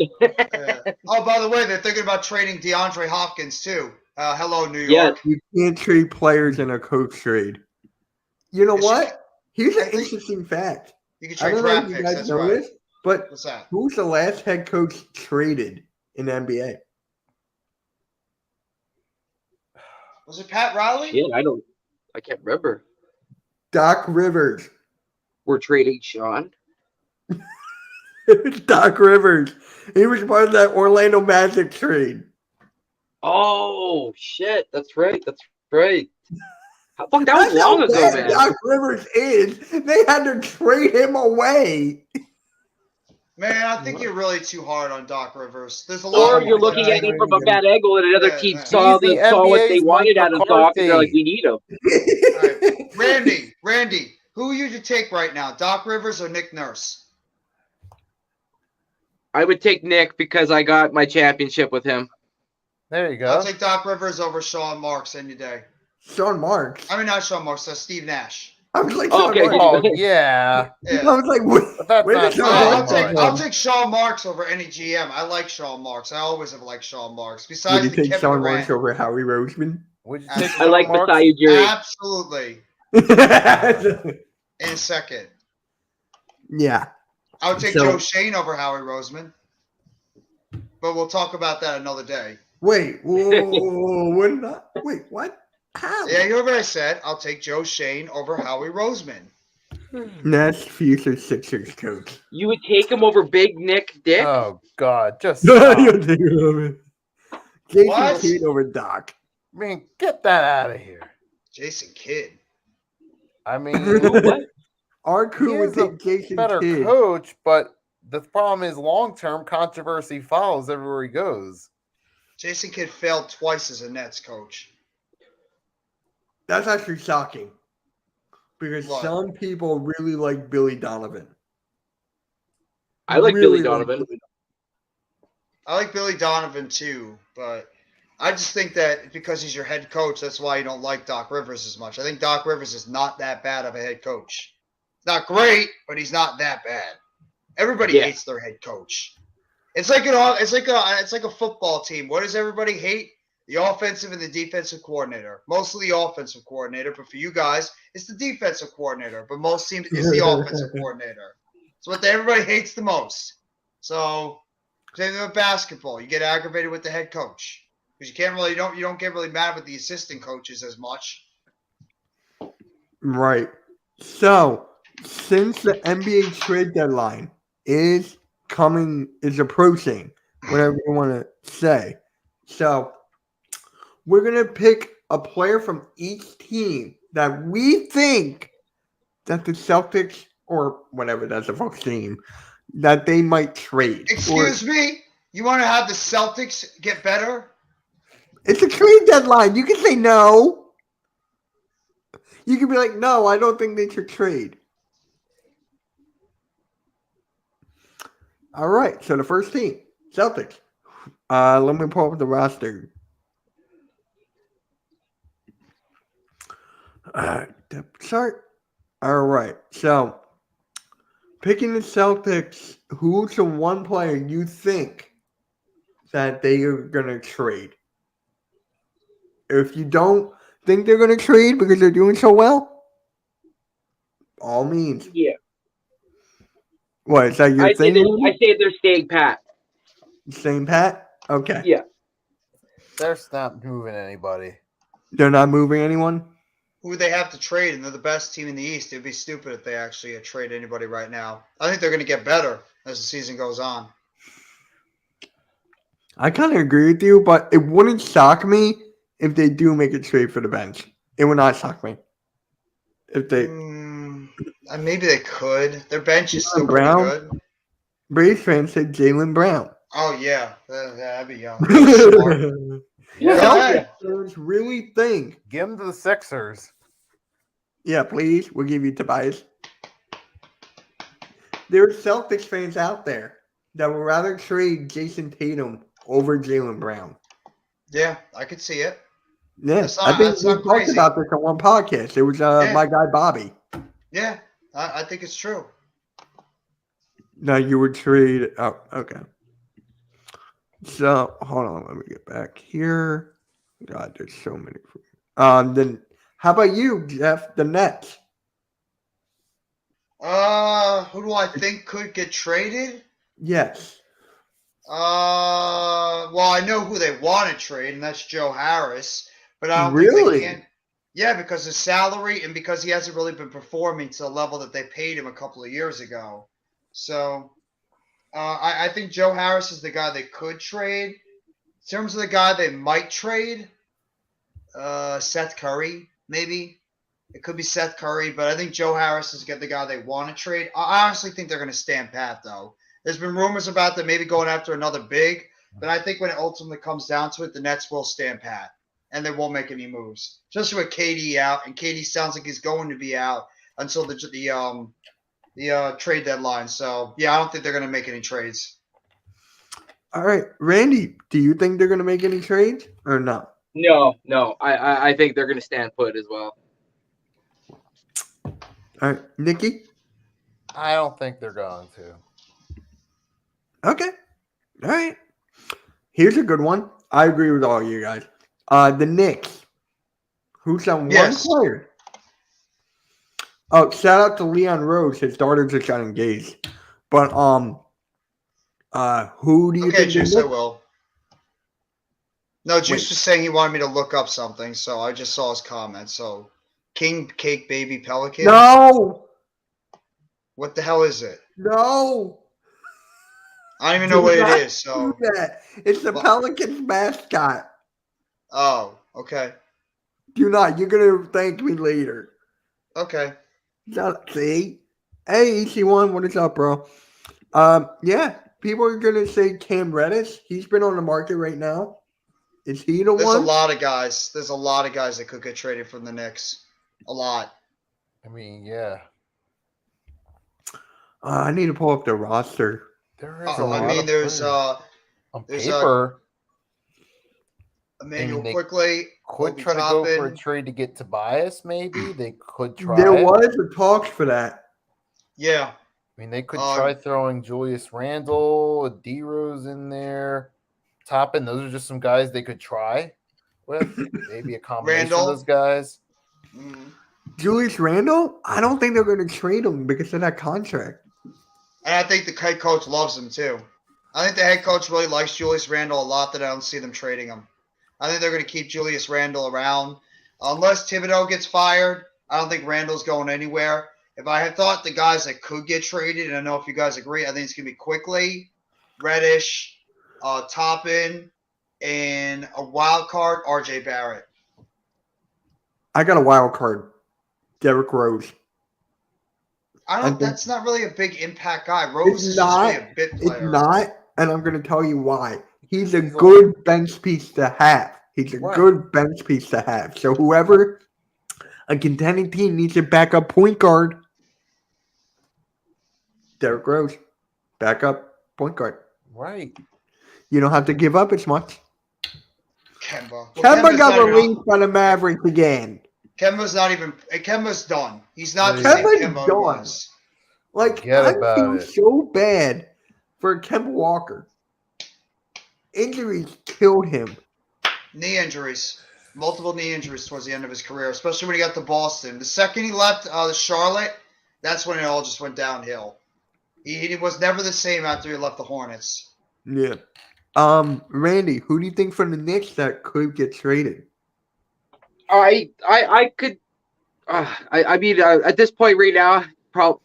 Oh, by the way, they're thinking about trading DeAndre Hopkins too. Hello, New Yeah. York. You can't trade players in a coach trade. You know Yes, you what? can. Here's I an think- interesting fact. You can I trade don't know draft if you picks. guys That's know right. this, but What's that? who's the last head coach traded in the NBA? Was it Pat Riley? Yeah, I can't remember. Doc Rivers. We're trading Sean. Doc Rivers. He was part of that Orlando Magic trade. Oh shit! That's right. That's right. Fuck, that was That's how long ago, bad man. Doc Rivers is. They had to trade him away. Man, I think you're really too hard on Doc Rivers. There's a lot. Or of you're looking at it from a bad angle, and another Yeah, team yeah. saw He's the saw what they NBA's wanted Mike out of Doc, and they're like, McCarthy. we need him. All right. Randy, who are you to take right now, Doc Rivers or Nick Nurse? I would take Nick because I got my championship with him. There you I'll go. take Doc Rivers over Sean Marks any day. Sean Marks. I mean, not Sean Marks, Steve Nash. I was like, Okay, Sean Marks. Oh yeah, Yeah. I was like, what? but that's Where not did Sean Sean Marks Marks. I'll take Sean Marks over any GM. I like Sean Marks. I always have liked Sean Marks. Besides Would you the take Kevin Sean Durant. Marks over Howie Roseman? Would you I take I like Sean Marks? Masai Ujiri. Absolutely. In a second. Yeah. I would take So- Joe Shane over Howie Roseman. But we'll talk about that another day. Wait. Whoa. What? Wait. What? How? Yeah, you heard what I said. I'll take Joe Shane over Howie Roseman. Next future Sixers coach. You would take him over Big Nick Dick? Oh God, just stop. You'll take it over. Jason What? Kidd over Doc. I mean, get that out of here. Jason Kidd. I mean, What? Our crew He would is a take Jason better Kidd. coach, but the problem is long-term controversy follows everywhere he goes. Jason Kidd failed twice as a Nets coach. That's actually shocking. Because What? some people really like Billy Donovan. I like Really Billy Donovan. I like Billy Donovan too, but I just think that because he's your head coach, that's why you don't like Doc Rivers as much. I think Doc Rivers is not that bad of a head coach. Not great, but he's not that bad. Everybody Yeah. hates their head coach. It's like a football team. What does everybody hate? The offensive and the defensive coordinator. Mostly the offensive coordinator, but for you guys, it's the defensive coordinator. But most teams, it's the offensive coordinator. It's what everybody hates the most. So, same thing with basketball. You get aggravated with the head coach because you don't get really mad with the assistant coaches as much. Right. So, since the NBA trade deadline is approaching, whatever you want to say. So, we're going to pick a player from each team that we think that the Celtics or whatever that's a fuck team that they might trade. Excuse me? You want to have the Celtics get better? It's a trade deadline. You can say no. You can be like, no, I don't think they should trade. All right. So the first team, Celtics. Let me pull up the roster. Depth chart. All right. So picking the Celtics, who's the one player you think that they are going to trade? If you don't think they're going to trade because they're doing so well, all means. Yeah. What, is that your I say, thing? I say they're staying pat. Same Pat? Okay. Yeah. They're not moving anybody. They're not moving anyone? Who they have to trade, and they're the best team in the East. It'd be stupid if they actually trade anybody right now. I think they're going to get better as the season goes on. I kind of agree with you, but it wouldn't shock me if they do make a trade for the bench. It would not shock me. If they... Maybe they could. Their bench is still pretty Brown? good. Braves fans said Jaylen Brown. Oh, yeah. That'd be young. Yeah. Celtics really think. Give them to the Sixers. Yeah, please. We'll give you Tobias. There are Celtics fans out there that would rather trade Jason Tatum over Jaylen Brown. Yeah, I could see it. Yeah, That's I think that's we not talked crazy. about this on one podcast. It was my guy Bobby. Yeah, I think it's true. No, you would trade. Oh, okay. So hold on, let me get back here. God, there's so many. Then how about you, Jeff? The Nets. Who do I think could get traded? Yes. Well, I know who they want to trade, and that's Joe Harris. But I don't Really? think they can. Yeah, because his salary and because he hasn't really been performing to the level that they paid him a couple of years ago. So, I think Joe Harris is the guy they could trade. In terms of the guy they might trade, Seth Curry, maybe. It could be Seth Curry, but I think Joe Harris is the guy they want to trade. I honestly think they're going to stand pat, though. There's been rumors about them maybe going after another big, but I think when it ultimately comes down to it, the Nets will stand pat and they won't make any moves, especially with KD out. And KD sounds like he's going to be out until the trade deadline. So yeah, I don't think they're going to make any trades. All right, Randy, do you think they're going to make any trades or no? No. I think they're going to stand put as well. All right, Nikki? I don't think they're going to. Okay. All right. Here's a good one. I agree with all you guys. The Knicks. Who's on Yes. one player? Oh, shout out to Leon Rose. His daughter just got engaged. But who do you Okay, think? Juice, they I will. No, Juice was saying he wanted me to look up something, so I just saw his comment. So, King Cake Baby Pelican. No. What the hell is it? No. I don't even know what it is. So, Do that. It's the Pelicans mascot. oh, okay, Do not. You're gonna thank me later. okay. See? Hey, EC1, what is up, bro? Yeah, people are gonna say Cam Reddish. He's been on the market right now. Is he the There's one? a lot of guys. There's a lot of guys that could get traded from the Knicks. A lot. I mean, yeah. I need to pull up the roster. There is a lot I mean, of there's players. On there's, paper, Emmanuel they Quickly. could Obi try to go for a Toppin. trade to get Tobias, maybe. They could try. There it. was a talk for that. Yeah. I mean, they could try throwing Julius Randle, D Rose in there, Toppin. Those are just some guys they could try with. Maybe a combination Randle. of those guys. Mhm. Julius Randle? I don't think they're going to trade him because of that contract. And I think the head coach loves him too. I think the head coach really likes Julius Randle a lot that I don't see them trading him. I think they're going to keep Julius Randle around. Unless Thibodeau gets fired, I don't think Randle's going anywhere. If I had thought the guys that could get traded, and I know if you guys agree, I think it's going to be Quickly, Reddish, Toppin, and a wild card, RJ Barrett. I got a wild card. Derrick Rose. That's not really a big impact guy. Rose is not. just really a bit player. It's not, and I'm going to tell you why. He's a good bench piece to have. He's a good bench piece to have. So whoever a contending team needs a backup point guard, Derrick Rose, backup point guard. Right. You don't have to give up as much. Kemba. Well, Kemba got not even- released by the Mavericks again. Kemba's not even. Kemba's done. He's not the Kemba's same Kemba done. was. Like, Forget I about feel it. so bad for Kemba Walker. Injuries killed him. Knee injuries. Multiple knee injuries towards the end of his career, especially when he got to Boston. The second he left Charlotte, that's when it all just went downhill. He was never the same after he left the Hornets. Yeah. Randy, who do you think from the Knicks that could get traded? I could. I mean, at this point right now,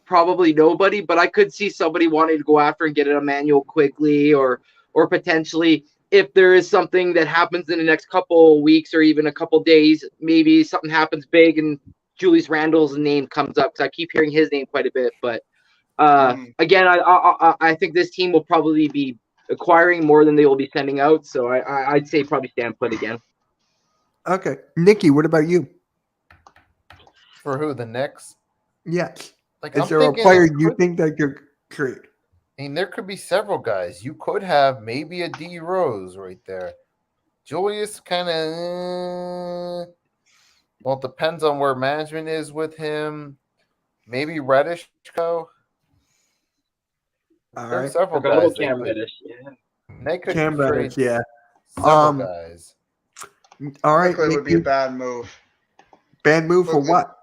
probably nobody. But I could see somebody wanting to go after and get an Emmanuel Quickly, or potentially if there is something that happens in the next couple weeks or even a couple days, maybe something happens big and Julius Randle's name comes up because I keep hearing his name quite a bit. But again, I think this team will probably be acquiring more than they will be sending out. So I'd say probably stand put again. Okay. Nikki, what about you? For who? The Knicks? Yes. Like, Is I'm there a thinking player it you could- think that could trade? I mean, there could be several guys. You could have maybe a D Rose right there. Julius kind of. Well, it depends on where management is with him. Maybe Reddish go. All There are right. several A little guys. Cam Reddish, yeah. They could Cam trade Reddish, yeah. several guys. All right. Quickly would be a Nikki, bad move. bad move for Quickly. what?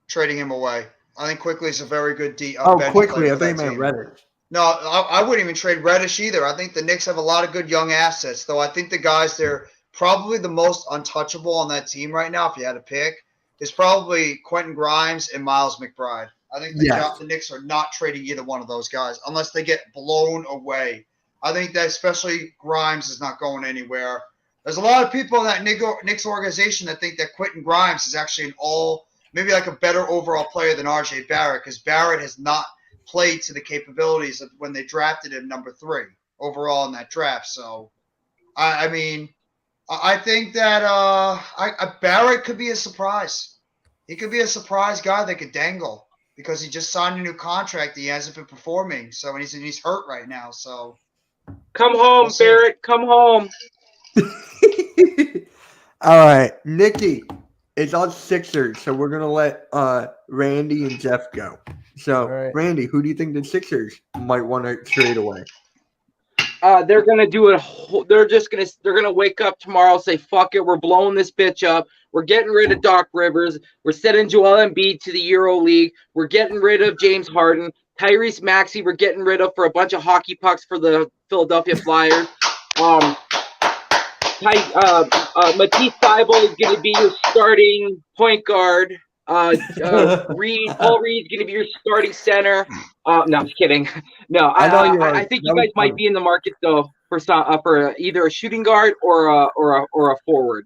Trading him away. I think Quickly is a very good bench Quickly. player I for think that you meant team. Reddish. No, I wouldn't even trade Reddish either. I think the Knicks have a lot of good young assets, though. I think the guys they're probably the most untouchable on that team right now, if you had to pick, is probably Quentin Grimes and Miles McBride. I think the Knicks are not trading either one of those guys unless they get blown away. I think that especially Grimes is not going anywhere. There's a lot of people in that Knicks organization that think that Quentin Grimes is actually maybe like a better overall player than RJ Barrett, because Barrett has not played to the capabilities of when they drafted him number 3 overall in that draft. So, I mean, I think that Barrett could be a surprise. He could be a surprise guy that could dangle because he just signed a new contract. He hasn't been performing, so and he's hurt right now. So, Come home, Barrett. Come home. All right, Nikki, it's on Sixers, so we're gonna let Randy and Jeff go. So, right. Randy, who do you think the Sixers might want to trade away? They're gonna do it. They're gonna wake up tomorrow and say, "Fuck it, we're blowing this bitch up. We're getting rid of Doc Rivers. We're sending Joel Embiid to the Euro League. We're getting rid of James Harden, Tyrese Maxey. We're getting rid of for a bunch of hockey pucks for the Philadelphia Flyers. Matisse Thybulle is going to be your starting point guard. Paul Reed's going to be your starting center. No, I'm just kidding. No, I think you guys might be in the market though for either a shooting guard or a forward.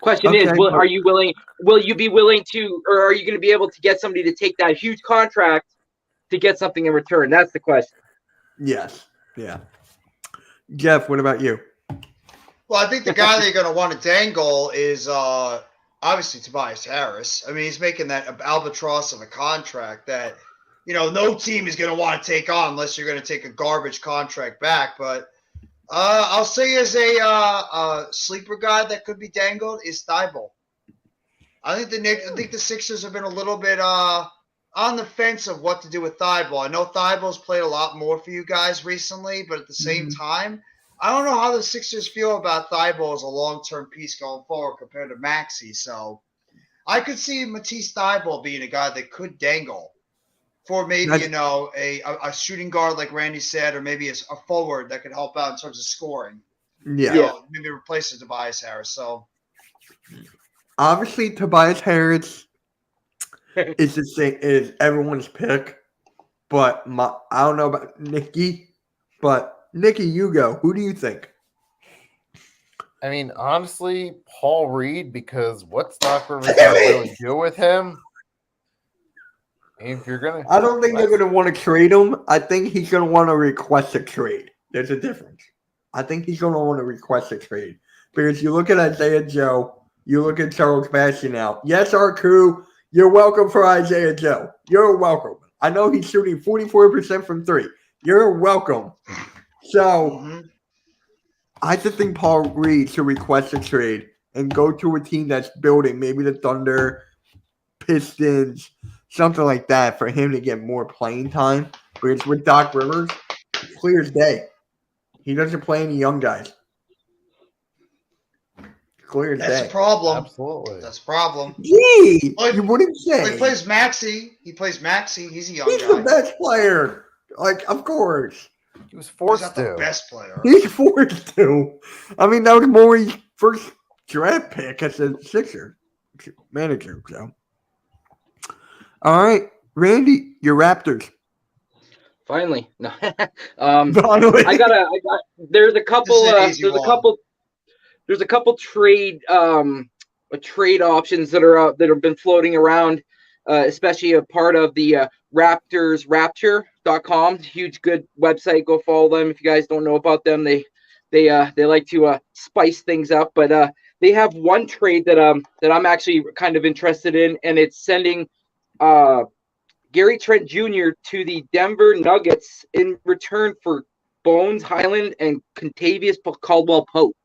Question is, are you willing? Will you be willing to, or are you going to be able to get somebody to take that huge contract to get something in return? That's the question. Yes. Yeah. Jeff, what about you? Well, I think the guy that you're going to want to dangle is obviously Tobias Harris. I mean, he's making that albatross of a contract that, no team is going to want to take on unless you're going to take a garbage contract back. But I'll say as a sleeper guy that could be dangled is Thybulle. I think the Sixers have been a little bit on the fence of what to do with Thybulle. I know Thybulle's played a lot more for you guys recently, but at the same time, I don't know how the Sixers feel about Thybulle as a long-term piece going forward compared to Maxey. So I could see Matisse Thybulle being a guy that could dangle for maybe, a shooting guard like Randy said, or maybe a forward that could help out in terms of scoring. Yeah. Maybe replace Tobias Harris. So obviously Tobias Harris is everyone's pick, but I don't know about Nikki, but Nikki, you go. Who do you think? I mean, honestly, Paul Reed, because what's Doc Rivers going to really do with him? If you're gonna, I don't think they're going to want to trade him. I think he's going to want to request a trade. There's a difference. I think he's going to want to request a trade because you look at Isaiah Joe, you look at Charles Bastian now. Yes, Arku, you're welcome for Isaiah Joe. You're welcome. I know he's shooting 44% from 3. You're welcome. So, I just think Paul Reed should request a trade and go to a team that's building, maybe the Thunder, Pistons, something like that, for him to get more playing time. Because with Doc Rivers, clear as day. He doesn't play any young guys. Clear as day. That's a problem. Absolutely. That's a problem. Gee, you wouldn't say. He plays Maxey. He's a young He's guy. the best player. Of course. He was He's forced not to. the best player. He's forced to. I mean, that was Maury's first draft pick as a Sixer manager. So, all right, Randy, your Raptors. Finally, no. Finally. There's a couple. There's a couple trade options that have been floating around, especially a part of the Raptors Rapture.com. Huge good website. Go follow them if you guys don't know about them. They like to spice things up, but they have one trade that I'm actually kind of interested in, and it's sending Gary Trent Jr. to the Denver Nuggets in return for Bones Highland and Contavious Caldwell-Pope.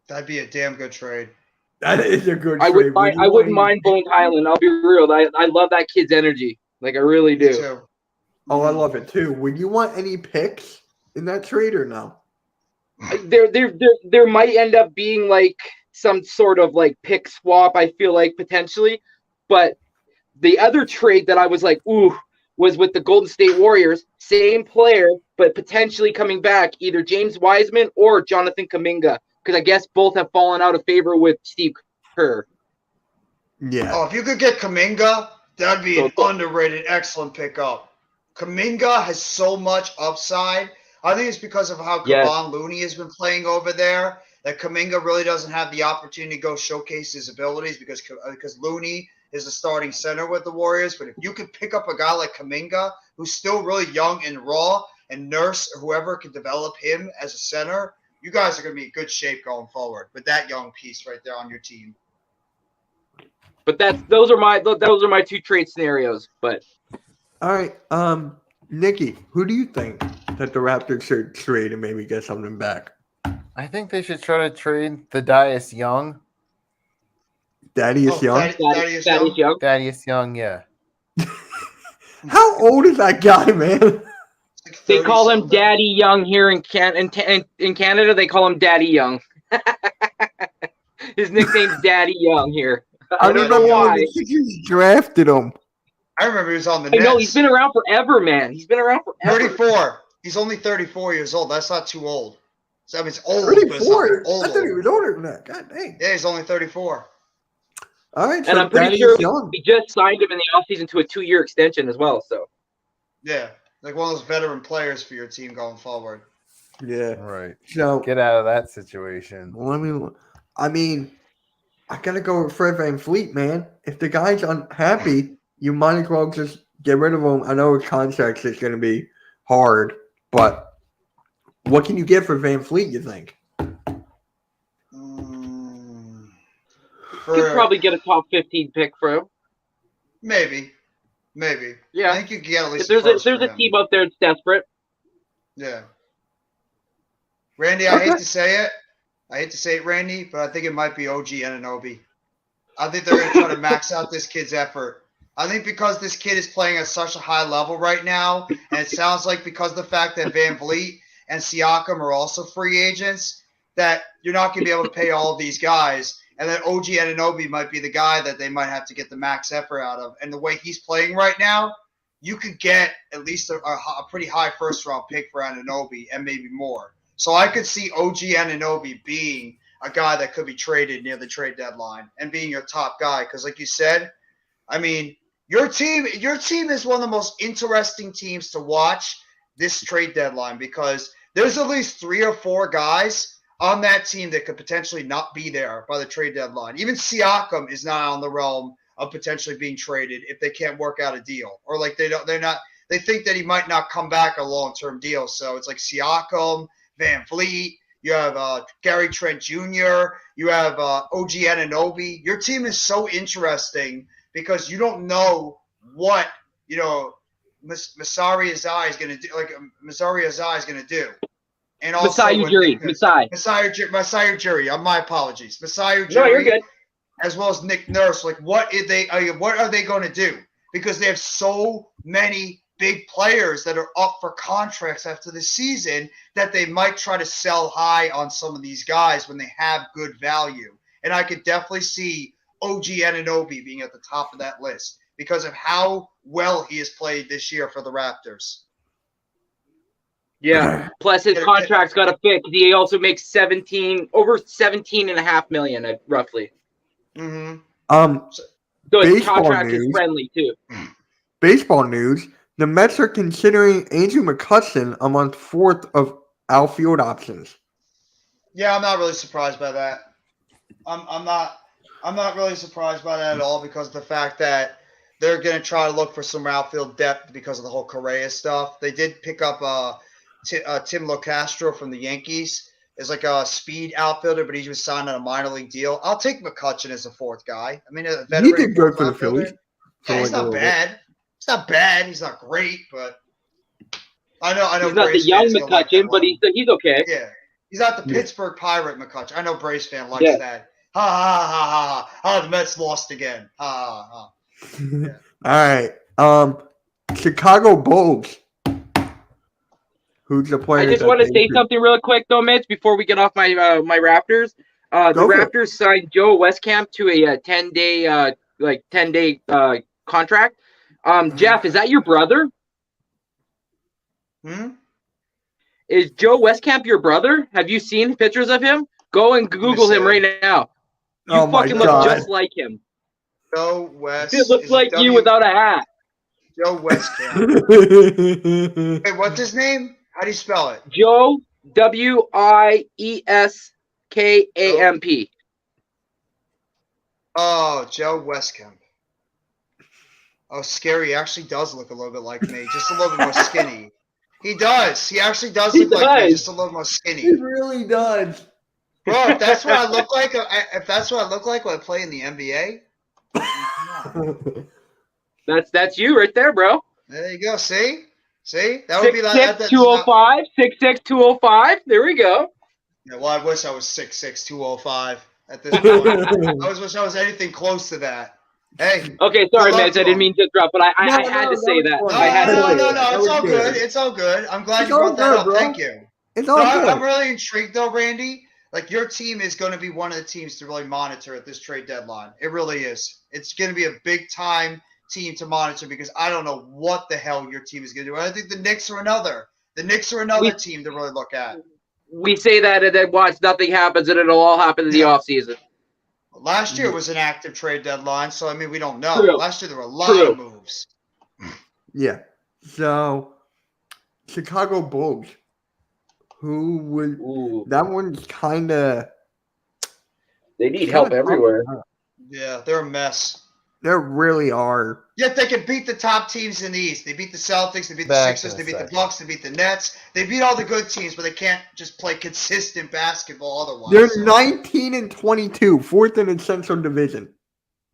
That'd be a damn good trade. That is a good I trade. wouldn't mind Bones Highland. I'll be real. I love that kid's energy. Like, I really do. Me too. Oh, I love it too. Would you want any picks in that trade or no? There might end up being like some sort of like pick swap, I feel like, potentially. But the other trade that I was like, ooh, was with the Golden State Warriors. Same player, but potentially coming back, either James Wiseman or Jonathan Kuminga. Because I guess both have fallen out of favor with Steve Kerr. Yeah. Oh, if you could get Kuminga, that'd be an underrated, excellent pickup. Kuminga has so much upside. I think it's because of how Kevon Looney has been playing over there that Kuminga really doesn't have the opportunity to go showcase his abilities because Looney is the starting center with the Warriors. But if you could pick up a guy like Kuminga, who's still really young and raw, and Nurse or whoever can develop him as a center, you guys are going to be in good shape going forward with that young piece right there on your team. But those are my two trade scenarios. But All right, Nikki, who do you think that the Raptors should trade and maybe get something back? I think they should try to trade Thaddeus Young. Thaddeus Young? Thaddeus Young? Thaddeus Young, yeah. How old is that guy, man? Like they call him 30-something. Daddy Young here in Canada. They call him Daddy Young. His nickname's Daddy Young here. I don't remember know when why. the Sixers drafted him. I remember he was on the I Nets. know he's been around forever, man. He's been around forever. 34. He's only 34 years old. That's not too old. So, I mean, it's old. But it's 34? not old. I thought he was older than that. God dang. Yeah, he's only 34. All right, so And I'm pretty Thaddeus sure Young. we just signed him in the offseason to a 2-year extension as well. So Yeah, like one of those veteran players for your team going forward. Yeah. Right. So Get out of that situation. I mean, I gotta go with Fred VanVleet, man. If the guy's unhappy, you might as well just get rid of him. I know his contract is gonna be hard, but what can you get for VanVleet, you think? you could probably get a top 15 pick for him. Maybe. Yeah. I think you can get at least If there's for a him. team out there that's desperate. Yeah. Randy, I hate to say it, Randy, but I think it might be OG Anunoby. I think they're going to try to max out this kid's effort. I think because this kid is playing at such a high level right now, and it sounds like because of the fact that VanVleet and Siakam are also free agents, that you're not going to be able to pay all of these guys. And then OG Anunoby might be the guy that they might have to get the max effort out of. And the way he's playing right now, you could get at least a pretty high first-round pick for Anunoby and maybe more. So I could see OG Anunoby being a guy that could be traded near the trade deadline and being your top guy. Because like you said, I mean, your team is one of the most interesting teams to watch this trade deadline because there's at least 3 or 4 guys on that team that could potentially not be there by the trade deadline. Even Siakam is not on the realm of potentially being traded if they can't work out a deal, or like they think that he might not come back a long-term deal. So it's like Siakam, VanVleet, you have Gary Trent Jr., you have OG Anunoby. Your team is so interesting because you don't know what, Masai Ujiri is going to do, Masai Ujiri is going to do. And also Masai Ujiri. My apologies. Masai Ujiri. No, you're good. As well as Nick Nurse. Like, what are they going to do? Because they have so many big players that are up for contracts after the season that they might try to sell high on some of these guys when they have good value. And I could definitely see OG Anunoby being at the top of that list because of how well he has played this year for the Raptors. Yeah. Plus his contract's got to fit because he also makes over $17.5 million roughly. Mm-hmm. So his Baseball contract news. is friendly too. Baseball news. The Mets are considering Andrew McCutchen among 4th of outfield options. Yeah, I'm not really surprised by that. I'm not really surprised by that at all because of the fact that they're going to try to look for some outfield depth because of the whole Correa stuff. They did pick up Tim Locastro from the Yankees as like a speed outfielder, but he was signed on a minor league deal. I'll take McCutchen as a 4th guy. I mean, a veteran He did good for the outfielder. Phillies. Yeah, he's not bad. He's not bad. He's not great, but I know. He's not the Braves young fans don't like McCutchen, that but one. he's okay. Yeah, he's not the Yeah. Pittsburgh Pirate McCutchen. I know Braves fan likes Yeah. that. Ha ha ha ha ha! The Mets lost again. Ha ha ha! All right. Chicago Bulls. Who's the player? I just that want to they say should- something real quick though, Mitch, before we get off my Raptors. The Go for it. Raptors signed Joe Westcamp to a 10-day contract. Jeff, is that your brother? Is Joe Westcamp your brother? Have you seen pictures of him? Go and Google him right now. You Oh my fucking look God. just like him. Joe West. It looks is like you without a hat. Joe Westcamp. Hey, what's his name? How do you spell it? Joe Wieskamp. Oh, Joe Westcamp. Oh, Scary actually does look a little bit like me, just a little bit more skinny. He does. He actually does He look like me, does. just a little more He skinny. really does. Bro, if that's what I look like, if that's what I look like when I play in the NBA, That's you right there, bro. there you go. See, that would be like 6'6", 205, 6'6", 205. There we go. Yeah, well, I wish I was 6'6", 205 at this point. I wish I was anything close to that. Hey. Okay, sorry, Good luck Mitch. to I didn't him. mean to interrupt, but I No, had no, to say that. was No, I had to no, say no, that. no. That It's was all good. good. It's all good. I'm glad It's you all brought that good, up. bro. Thank you. It's No, all I'm good. really intrigued though, Randy. Like your team is going to be one of the teams to really monitor at this trade deadline. It really is. It's going to be a big time team to monitor because I don't know what the hell your team is going to do. I think the Knicks are another. The Knicks are another team to really look at. We say that and then watch nothing happens and it'll all happen in the offseason. Last year was an active trade deadline, so I mean we don't know. True. Last year there were a lot of moves. Yeah. So, Chicago Bulls. Who would Ooh, that one's kind of they need help everywhere. Yeah, they're a mess. There really are. Yet they can beat the top teams in the East. They beat the Celtics, they beat the Back Sixers, in they a beat the second. Bucks, they beat the Nets. They beat all the good teams, but they can't just play consistent basketball otherwise. They're So, 19-22, fourth in the Central Division.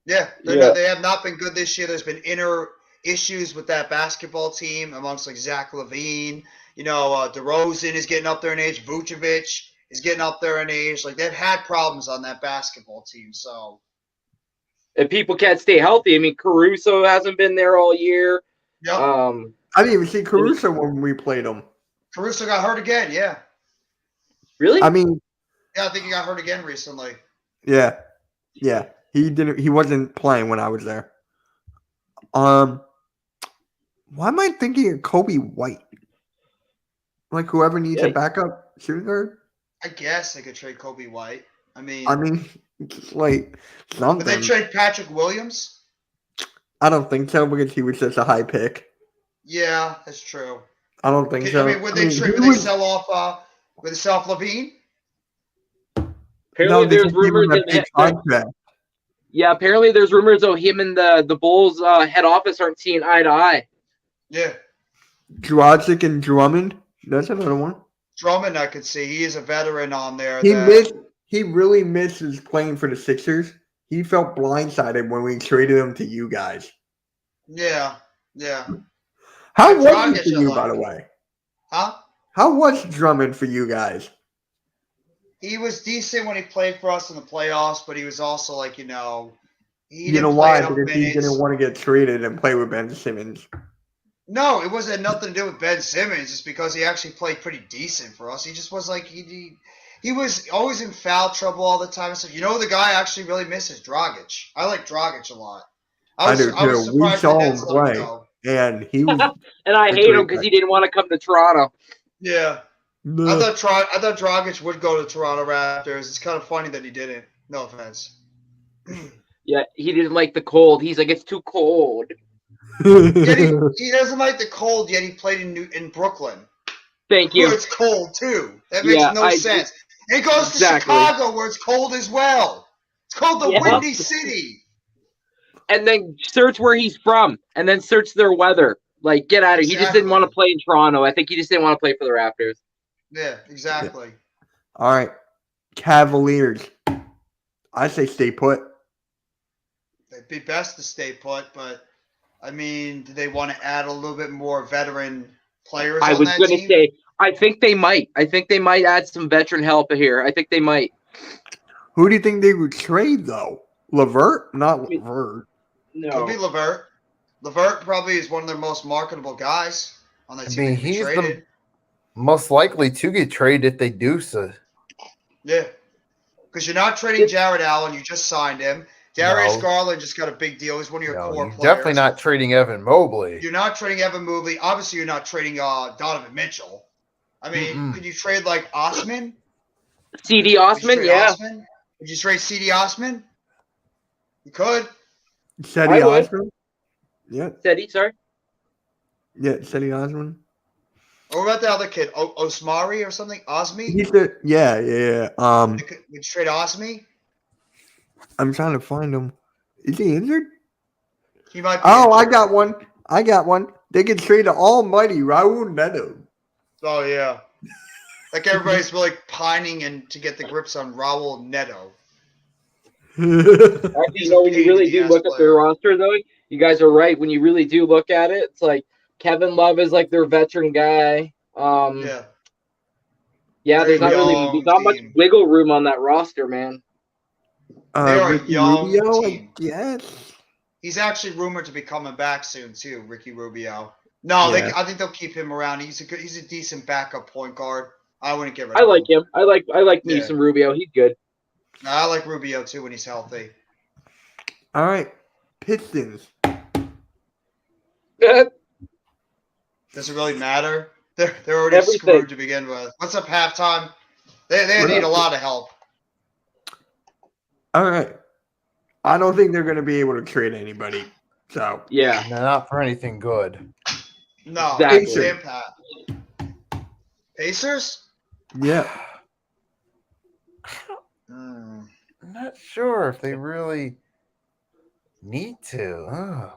yeah, Yeah. they have not been good this year. There's been inner issues with that basketball team amongst like Zach LaVine. DeRozan is getting up there in age. Vucevic is getting up there in age. Like they've had problems on that basketball team. So And people can't stay healthy. I mean, Caruso hasn't been there all year. yeah, I didn't even see Caruso when we played him. Caruso got hurt again. Yeah, Really? I mean, I think he got hurt again recently. yeah. He wasn't playing when I was there. Why am I thinking of Kobe White? Like whoever needs a backup shooting guard? I guess they could trade Kobe White. I mean, like but something. they trade Patrick Williams. I don't think so because he was just a high pick. Yeah, that's true. I don't think so. I mean, would they he sell off? Would they sell off Levine? Apparently, they there's just gave him rumors a big contract. apparently there's rumors of him and the Bulls head office aren't seeing eye to eye. Yeah, Dragic and Drummond. That's another one. Drummond, I could see. He is a veteran on there. He really misses playing for the Sixers. He felt blindsided when we traded him to you guys. Yeah. How And was Dragic, he for you, I by like. the way? Huh? How was Drummond for you guys? He was decent when he played for us in the playoffs, but he was also like, he You didn't know play why? enough Because he minutes. didn't want to get traded and play with Ben Simmons. No, it wasn't nothing to do with Ben Simmons. It's because he actually played pretty decent for us. He just was like he was always in foul trouble all the time and stuff. The guy I actually really misses Dragic. I like Dragic a lot. I do I was too. We surprised saw they him didn't let him play, go. and he was. And I a hate him great because guy. he didn't want to come to Toronto. Yeah. No. I thought Dragic would go to Toronto Raptors. It's kind of funny that he didn't. No offense. Yeah, he didn't like the cold. He's like, it's too cold. Yet he doesn't like the cold, yet he played in Brooklyn. Thank Where you. it's cold, too. That makes Yeah, no sense. And he goes Exactly. to Chicago, where it's cold as well. It's called the Yeah. Windy City. And then search where he's from, and then search their weather. Like, get out of here. He just didn't Exactly. want to play in Toronto. I think he just didn't want to play for the Raptors. Yeah, exactly. All right, Cavaliers. I say stay put. It'd be best to stay put, but, I mean, do they want to add a little bit more veteran players I on was that going to team? say, I think they might. I think they might add some veteran help here. I think they might. Who do you think they would trade though? Levert? Not Levert. Could be LeVert. LeVert probably is one of their most marketable guys on that I team. mean, that can be he's traded. the most likely to get traded if they do so. Yeah. Because you're not trading Jared Allen. You just signed him. Darius No. Garland just got a big deal. He's one of your No, core you're players. definitely not trading Evan Mobley. You're not trading Evan Mobley. Obviously, you're not trading Donovan Mitchell. I mean, could you trade like Osman? CD Would you Osman, trade yeah. Osman? Would you trade CD Osman? You could. Cedi I would. Osman? Yeah, Steady, sorry. Cedi Osman. Or what about the other kid, Osmari or something? Osmi? He's the yeah. Would you trade Osmi? I'm trying to find him. Is he injured? He might be Oh, I injured. got one. They can trade the almighty Raul Neto. Oh, yeah. Like everybody's really pining and to get the grips on Raul Neto. Actually, He's you know, a when you pain really in the do ass look at their player. roster, though, you guys are right. When you really do look at it, it's like Kevin Love is like their veteran guy. Yeah. There's not Very really young there's not much team. wiggle room on that roster, man. They are a Ricky young Rubio, team. I guess. He's actually rumored to be coming back soon too, Ricky Rubio. No, Yeah. I think they'll keep him around. He's a decent backup point guard. I wouldn't get rid I of like him. I like me Yeah. some Rubio. He's good. No, I like Rubio too when he's healthy. All right. Pistons. Does it really matter? They're already Everything. screwed to begin with. What's up halftime? They What need a up? lot of help. All right. I don't think they're going to be able to trade anybody. So, Yeah. No, not for anything good. No, Exactly. stand pat. Pacers? yeah. Mm. I'm not sure if they really need to. Oh.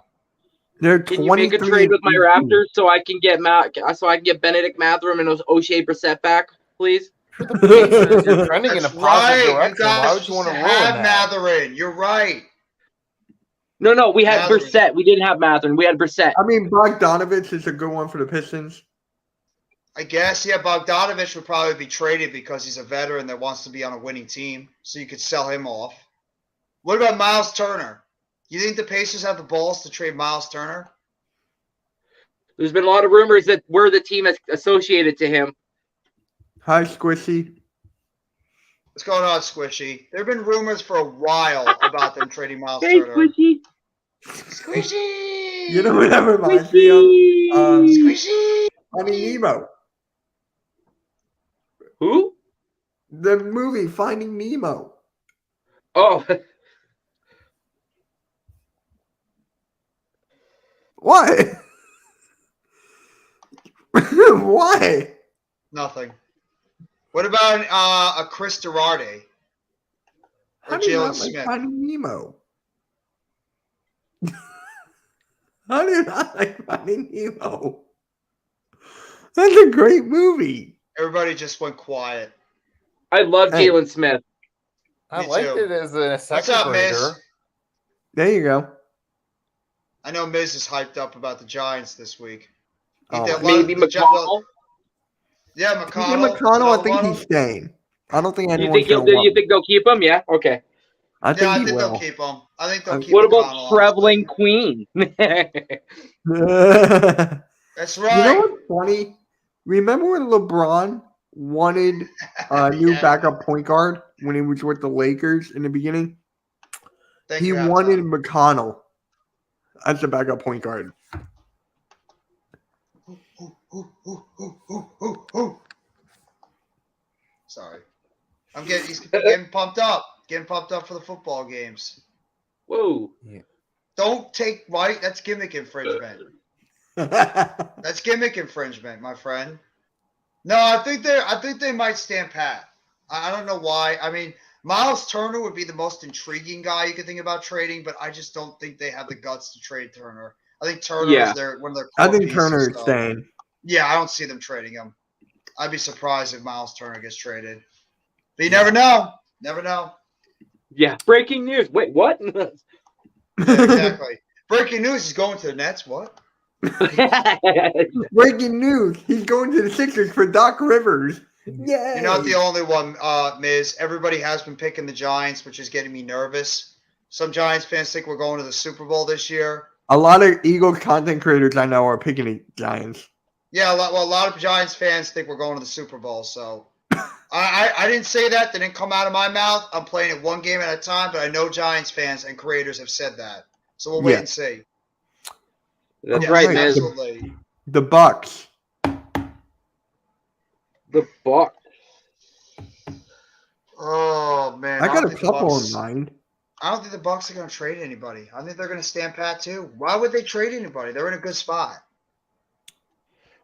They're Can you make a 23 trade with my and 18. Raptors so I can get Benedict Mathurin and O'Shea Brissett back, please? For the Pacers, you're trending in a That's positive right. You direction. Why guys would you want to just ruin have that? Matherin. You're right. No, we had Mathurin. Brissett. We didn't have Mathurin. We had Brissett. I mean, Bogdanovich is a good one for the Pistons. I guess, yeah, Bogdanovich would probably be traded because he's a veteran that wants to be on a winning team. So you could sell him off. What about Miles Turner? You think the Pacers have the balls to trade Miles Turner? There's been a lot of rumors that we're the team that's associated to him. Hi, Squishy. What's going on, Squishy? There have been rumors for a while about them trading Miles Hey, Turner. Squishy. Squishy! You know what that reminds me of? Squishy! Finding Nemo. Who? The movie Finding Nemo. Oh, What? Why? Nothing. What about a Chris Durarte? How Or do you Jalen not like Smith? Finding Nemo? How do you not like Finding Nemo? That's a great movie. Everybody just went quiet. I love Hey. Jalen Smith. I Me liked too. it as a What's second up, Miz? grader. There you go. I know Miz is hyped up about the Giants this week. Oh, Think that Maybe the Gi- McConnell. Yeah, Yeah, McConnell. McConnell, I think Another he's one? staying. I don't think You anyone's think going to want you think they'll keep him? Yeah. Okay. I Yeah, think I he think will. they'll keep him. I think they'll keep What McConnell. about Traveling Queen? honestly. That's You know right. what's funny? Remember when LeBron wanted a new Yeah. backup point guard when he was with the Lakers in the beginning? Thank He you, halftime. wanted McConnell as the backup point guard. Sorry. He's getting pumped up. Getting pumped up for the football games. Whoa. Don't take right. That's gimmick infringement. That's gimmick infringement, my friend. No, I think they might stand pat. I don't know why. I mean, Miles Turner would be the most intriguing guy you could think about trading, but I just don't think they have the guts to trade Turner. I think Turner Yeah. is one of their I core think pieces, Turner is so- staying. Yeah, I don't see them trading him. I'd be surprised if Miles Turner gets traded. But you never know. Never know. Yeah. Breaking news. Wait, what? Yeah, exactly. Breaking news: he's going to the Nets. What? Breaking news. He's going to the Sixers for Doc Rivers. Yay. You're not the only one, Miz. Everybody has been picking the Giants, which is getting me nervous. Some Giants fans think we're going to the Super Bowl this year. A lot of Eagles content creators I know are picking the Giants. Yeah, a lot of Giants fans think we're going to the Super Bowl. So I didn't say that. That didn't come out of my mouth. I'm playing it one game at a time, but I know Giants fans and creators have said that. So we'll wait Yeah. and see. That's Yes, right, man. absolutely. The Bucks. The Bucks. Oh man, I got don't a think the couple Bucks- in mind. I don't think the Bucks are going to trade anybody. I think they're going to stand pat too. Why would they trade anybody? They're in a good spot.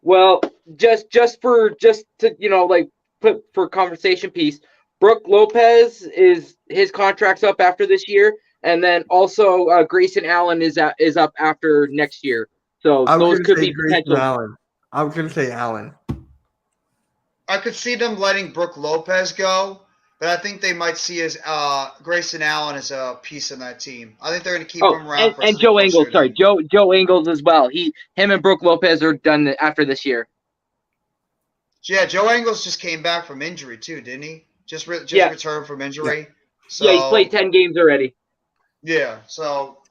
Well, just to like put for conversation piece, Brooke Lopez his contract's up after this year, And then also Grayson Allen is up after next year. So I was those gonna could say be Grayson potential. Allen. I was gonna say Allen. I could see them letting Brooke Lopez go, but I think they might see as Grayson Allen as a piece in that team. I think they're going to keep him around for and Joe three-point Ingles. Sorry, shooting. Joe Ingles as well. Him and Brooke Lopez are done after this year. Yeah, Joe Ingles just came back from injury too, didn't he? Just returned from injury. So, Yeah, he's played 10 games already. Yeah, so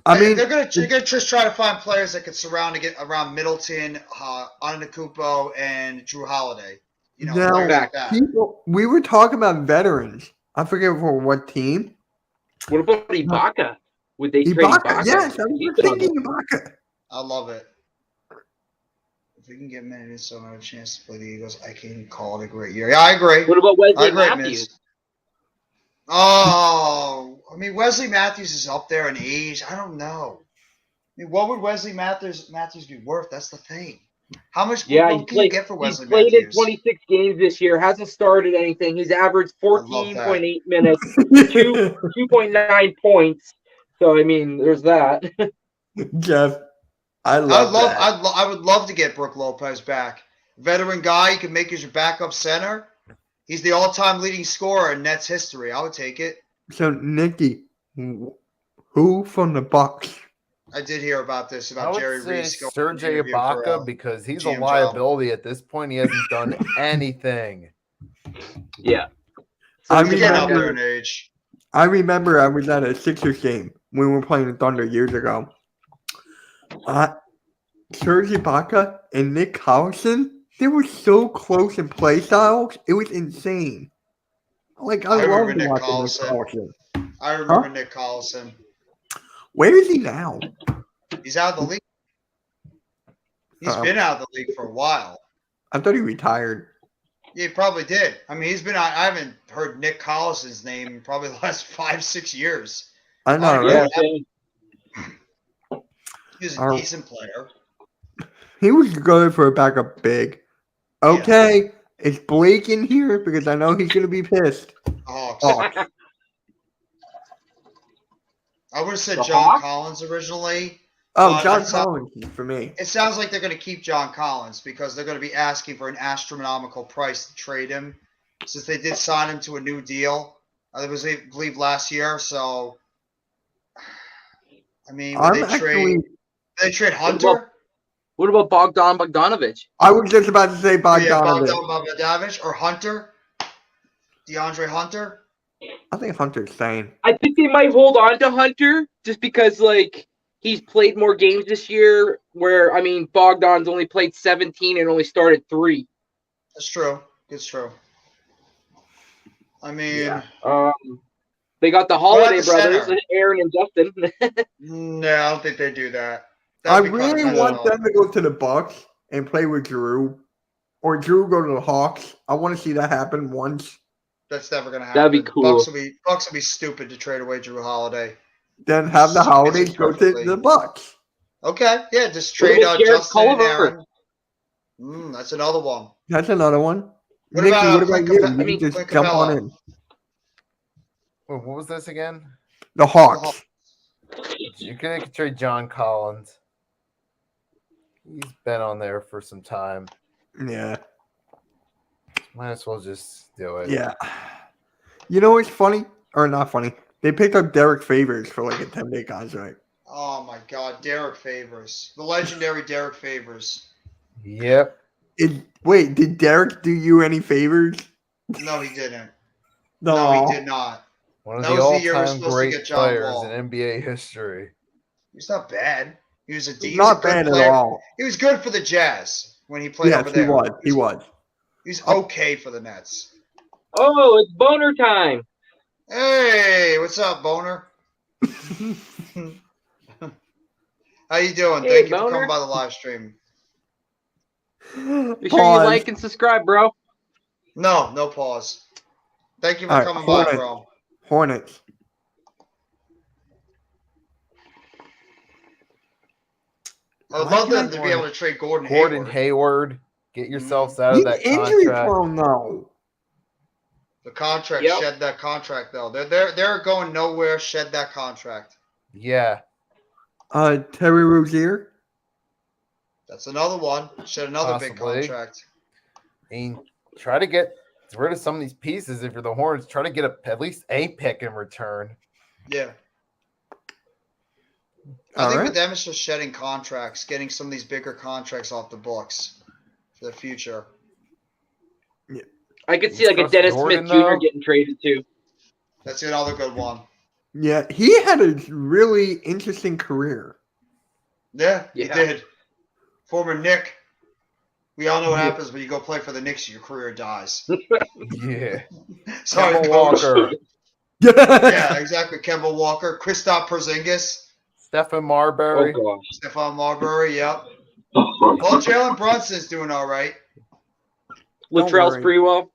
I mean, they're gonna just try to find players that could surround to get around Middleton, Antetokounmpo, and Drew Holiday. now, Players like that. we were talking about veterans. I forget for what team. What about Ibaka? Would they trade Ibaka? Yes, I was thinking Ibaka. I love it. If we can get Minnesota a chance to play the Eagles, I can call it a great year. Yeah, I agree. What about Wesley Matthews? Miz. Oh, I mean, Wesley Matthews is up there in age. I don't know. I mean, what would Wesley Matthews be worth? That's the thing. How much can you get for Wesley Matthews? He's played in 26 games this year, hasn't started anything. He's averaged 14.8 minutes, 2.9 points. So, I mean, there's that. Jeff, I would love to get Brooke Lopez back. Veteran guy, you can make as your backup center. He's the all-time leading scorer in Nets history. I would take it. So, Nikki, who from the Bucks? I did hear about this, about Jerry Reese. Serge Ibaka, because he's a liability at this point. He hasn't done anything. Yeah. I remember I was at a Sixers game when we were playing the Thunder years ago. Serge Ibaka and Nick Collison, they were so close in play styles. It was insane. Like, I love Nick Collison. I remember Nick Collison. Where is he now? He's out of the league. He's been out of the league for a while. I thought he retired. Yeah, he probably did. I mean, he's been out. I haven't heard Nick Collison's name in probably the last 5-6 years. I know, right? He's a decent player. He was good for a backup big. Okay, is Blake in here? Because I know he's going to be pissed. I would have said John Collins originally. Oh, John Collins for me. It sounds like they're going to keep John Collins because they're going to be asking for an astronomical price to trade him, since they did sign him to a new deal. It was, I believe, last year. So, I mean, would they trade Hunter? What about Bogdan Bogdanovic? I was just about to say Bogdanovic. Bogdanovic or Hunter? DeAndre Hunter? I think Hunter's staying. I think they might hold on to Hunter just because, like, he's played more games this year. Where, I mean, Bogdan's only played 17 and only started 3. That's true. It's true. I mean, they got the Holiday brothers, Aaron and Justin. No, I don't think they do that. I really want them to go to the Bucks and play with Drew, or Drew go to the Hawks. I want to see that happen once. That's never going to happen. That'd be cool. Bucks will be stupid to trade away Drew Holiday. Then have the Holidays go to the Bucks. Okay, yeah, just trade Justin and Aaron. That's another one. That's another one. What Nikki, about you? You just jump on in. Wait, what was this again? The Hawks. You can trade John Collins. He's been on there for some time. Yeah. Might as well just do it. Yeah. You know what's funny? Or not funny? They picked up Derek Favors for like a 10-day contract. Oh my God, Derek Favors. The legendary Derek Favors. Yep. Wait, did Derek do you any favors? No, he didn't. No, he did not. One of the all-time great players in NBA history. He's not bad. He was a decent not bad player. At all. He was good for the Jazz when he played over there. He was. He's okay for the Nets. Oh, it's boner time. Hey, what's up, Boner? How you doing? Hey, Thank you Boner. for coming by the live stream. Be sure you like and subscribe, bro. No pause. Thank you for coming by, bro. Hornets. I would love them to be able to trade Gordon Hayward. Get yourselves out of that injury contract. prone, though. The contract, Yep. shed that contract though. They're going nowhere. Shed that contract. Yeah. Terry Rozier. That's another one. Shed another big Possibly. contract. I mean, try to get rid of some of these pieces. If you're the Hornets, try to get at least a pick in return. Yeah. I All think right. with them, it's just shedding contracts, getting some of these bigger contracts off the books for the future. I could see like a Trust Dennis Jordan, Smith Jr. though? getting traded too. That's another good one. Yeah, he had a really interesting career. Yeah, he Yeah. did. Former Nick. We all know what happens when you go play for the Knicks. Your career dies. Yeah. Sorry, Kemba Coach. Walker, Yeah, exactly. Kemba Walker, Kristaps Porzingis, Stephen Oh Marbury. gosh. Stephon Marbury. Yep. Well, Jalen Brunson's doing all right. Latrell worry. Sprewell.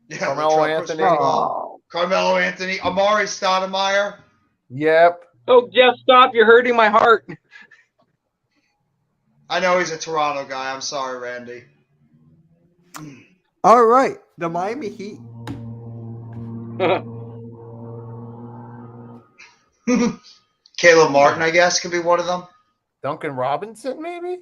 Yeah, Carmelo Latrell Anthony. Sprewell, Carmelo Anthony, Amari Stoudemire. Yep. Oh, Jeff, stop! You're hurting my heart. I know he's a Toronto guy. I'm sorry, Randy. All right, the Miami Heat. Caleb Martin, I guess, could be one of them. Duncan Robinson, maybe?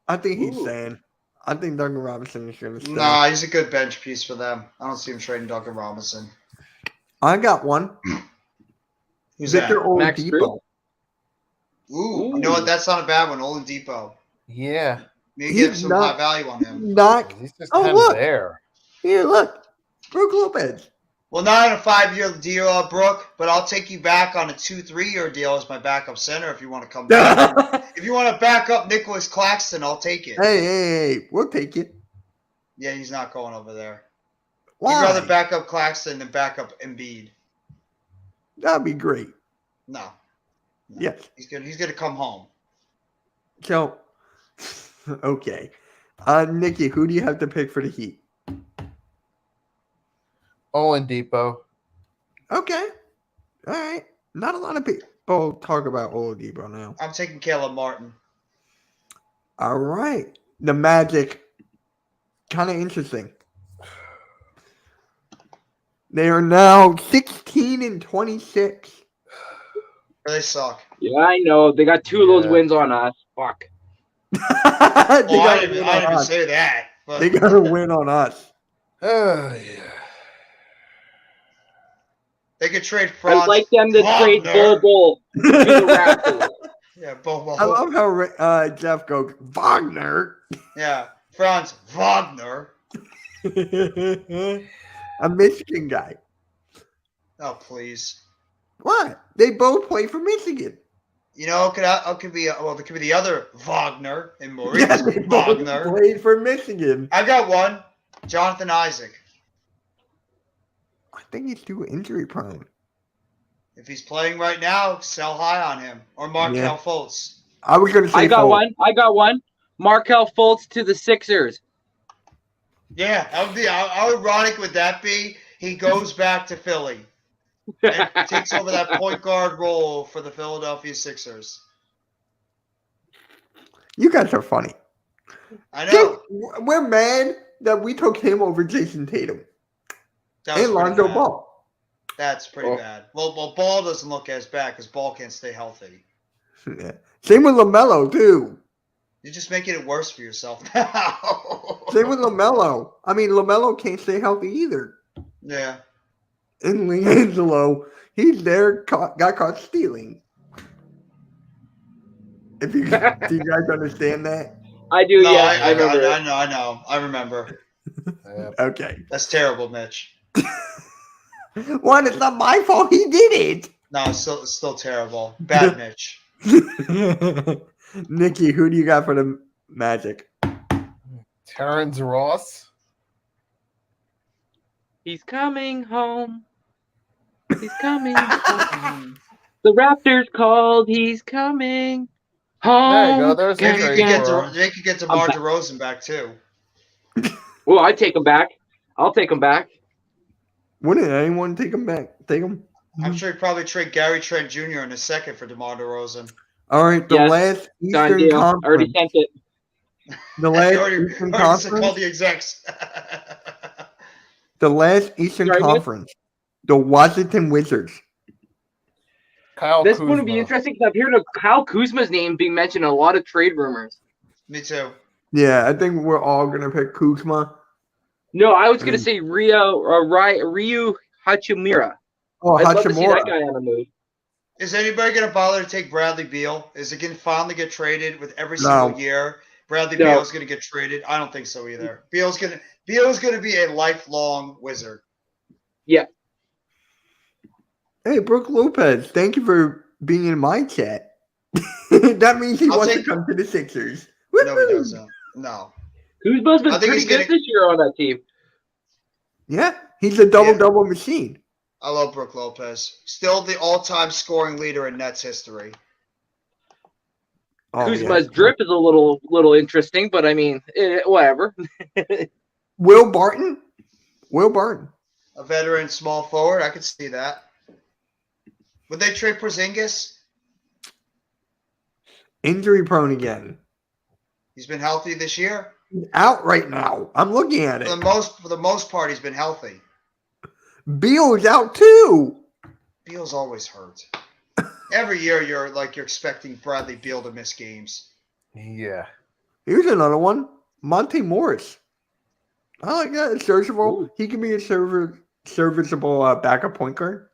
I think he's Ooh. staying. I think Duncan Robinson is going to stay. Nah, he's a good bench piece for them. I don't see him trading Duncan Robinson. I got one. Who's Victor that? Max Oladipo. Ooh, you know what? That's not a bad one. Oladipo. Yeah. Maybe He's get some not- high value on him. Not He's just Oh, kind of look. there. here. Look, Brook Lopez. Well, not on a 5-year deal, Brooke, but I'll take you back on a 2-3-year deal as my backup center if you want to come back. If you want to back up Nicholas Claxton, I'll take it. Hey, we'll take it. Yeah, he's not going over there. Why? He'd rather back up Claxton than back up Embiid. That'd be great. No, Yes. he's gonna come home. So, okay. Nikki, who do you have to pick for the Heat? Oladipo. Okay. All right. Not a lot of people talk about Oladipo now. I'm taking Caleb Martin. All right. The Magic. Kind of interesting. They are now 16-26. They suck. Yeah, I know. They got two of those Yeah. wins on us. Fuck. They I gotta didn't win on even us. say that. But They got to win on us. Oh, yeah. they could trade Franz. I'd like them to trade Wagner. Bol to the Raptors. Yeah, Bobo. I love how Jeff goes, Wagner. Yeah, Franz Wagner. A Michigan guy. Oh, please. What? They both play for Michigan. You know, it could be the other Wagner and Maurice Yeah, they both Wagner. played for Michigan. I got one. Jonathan Isaac. I think he's too injury prone. If he's playing right now, sell high on him. Or Markel Yeah. Fultz. I was going to say I got Fultz. one. Markel Fultz to the Sixers. Yeah, that would be. How ironic would that be? He goes back to Philly and takes over that point guard role for the Philadelphia Sixers. You guys are funny. I know. We're mad that we took him over Jason Tatum That was and pretty Lonzo bad. Ball. That's pretty Oh. bad. Well, Ball doesn't look as bad because Ball can't stay healthy. Yeah. Same with LaMelo, too. You're just making it worse for yourself now. Same with LaMelo. I mean, LaMelo can't stay healthy either. Yeah. And LiAngelo, he's there, got caught stealing. Do you guys understand that? I do, No, yeah. I remember. know. I remember. Yeah. Okay. That's terrible, Mitch. One, it's not my fault. He did it. No, it's still terrible. Bad Mitch. Nikki, who do you got for the Magic? Terrence Ross. He's coming home. He's coming home. The Raptors called. He's coming home. There you go. There's a Maybe you trade could get for him. they could get DeMar DeRozan back too. Well, I take him back. I'll take him back. Wouldn't anyone take him back? Take him? I'm sure he'd probably trade Gary Trent Jr. in a second for DeMar DeRozan. All right, the Yes, last Done Eastern deal. Already Conference. sent it. The I last already Eastern called Conference. the execs. The last Eastern Sorry, Nick? Conference. The Washington Wizards. Kyle This Kuzma. one would be interesting because I've heard of Kyle Kuzma's name being mentioned in a lot of trade rumors. Me too. Yeah, I think we're all gonna pick Kuzma. No, I was gonna say Ryu Hachimura. Oh, I'd love to see that Hachimura. guy on the move. Is anybody going to bother to take Bradley Beal? Is it going to finally get traded with every No. single year? Bradley No. Beal's going to get traded? I don't think so either. Beal's going to be a lifelong Wizard. Yeah. Hey, Brooke Lopez, thank you for being in my chat. That means he I'll wants to take- come to the Sixers. No, he Woo-hoo! doesn't. No. Kuzma's been I think pretty he's good getting- this year on that team. Yeah, he's a double-double machine. I love Brooke Lopez. Still the all-time scoring leader in Nets history. Oh, Kuzma's yeah. drip is a little interesting, but I mean, whatever. Will Barton? Will Barton. A veteran small forward. I could see that. Would they trade Porzingis? Injury prone again. He's been healthy this year. He's out right now. I'm looking at it. For the most part, he's been healthy. Beal is out too. Beal's always hurt. Every year you're expecting Bradley Beal to miss games. Yeah. Here's another one. Monte Morris. I like that. It's serviceable. He can be a serviceable backup point guard.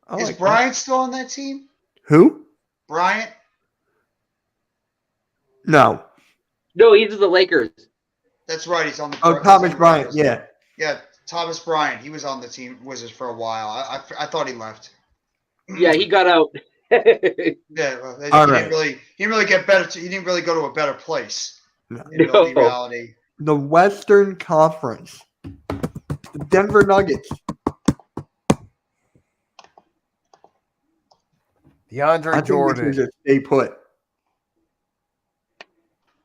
I Is like Bryant still on that team? that. Who? Bryant? No. No, he's with the Lakers. That's right. He's on the. Oh, he's Thomas on the Bryant. Lakers. Yeah. Yeah, Thomas Bryant. He was on the team Wizards for a while. I thought he left. Yeah, he got out. Yeah, well, he All didn't right. really. He didn't really get better. He didn't really go to a better place. No. In No. reality. The Western Conference. The Denver Nuggets. I DeAndre think Jordan. this is a stay put.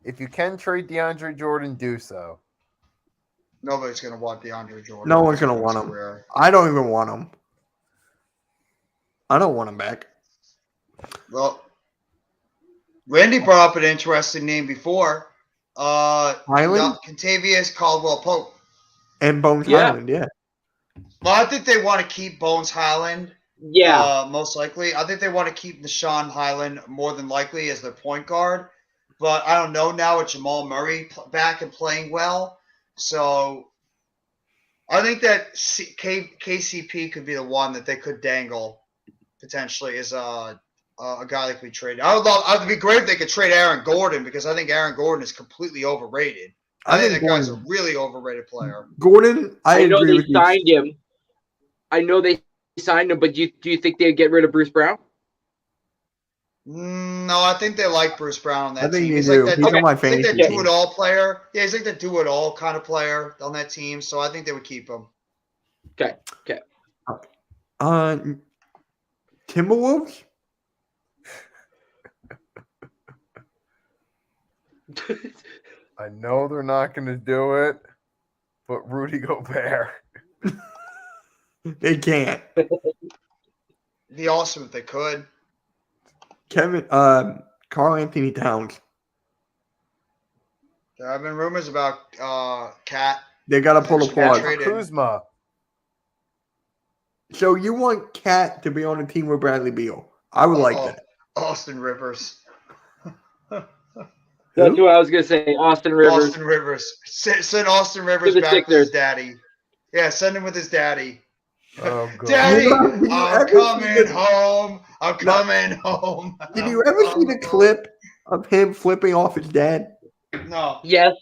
If you can trade DeAndre Jordan, do so. Nobody's gonna want DeAndre Jordan. No one's gonna want His him. career. I don't even want him. I don't want him back. Well, Randy brought up an interesting name before. Highland Contavious Caldwell Pope. and Bones Yeah. Highland, yeah. Well, I think they want to keep Bones Highland. Yeah. Most likely. I think they want to keep Deshaun Highland more than likely as their point guard. But I don't know now with Jamal Murray back and playing well. So I think that KCP could be the one that they could dangle potentially as a guy that could be traded. It'd be great if they could trade Aaron Gordon because I think Aaron Gordon is completely overrated. I think that guy's a really overrated player. Gordon, I know agree they with you. signed him. I know they signed him, but do you think they'd get rid of Bruce Brown? No, I think they like Bruce Brown on that I think team. you He's do. like that, He's on my he's like that fantasy team. do-it-all player. Yeah, he's like the do-it-all kind of player on that team. So I think they would keep him. Okay. Timberwolves? I know they're not going to do it, but Rudy Gobert. They can't. It'd be awesome if they could. Carl Anthony Towns. There have been rumors about Cat. They got to pull the Should plug. trade- Traded. Kuzma. So you want Cat to be on a team with Bradley Beal? I would like that. Austin Rivers. That's what I was gonna say. Austin Rivers. Austin Rivers. Send Austin Rivers the back with Sixers. his daddy. Yeah, send him with his daddy. Oh, God. Daddy, Did you I'm ever see coming the- home. I'm coming home. Did you ever see the clip of him flipping off his dad? No. Yes.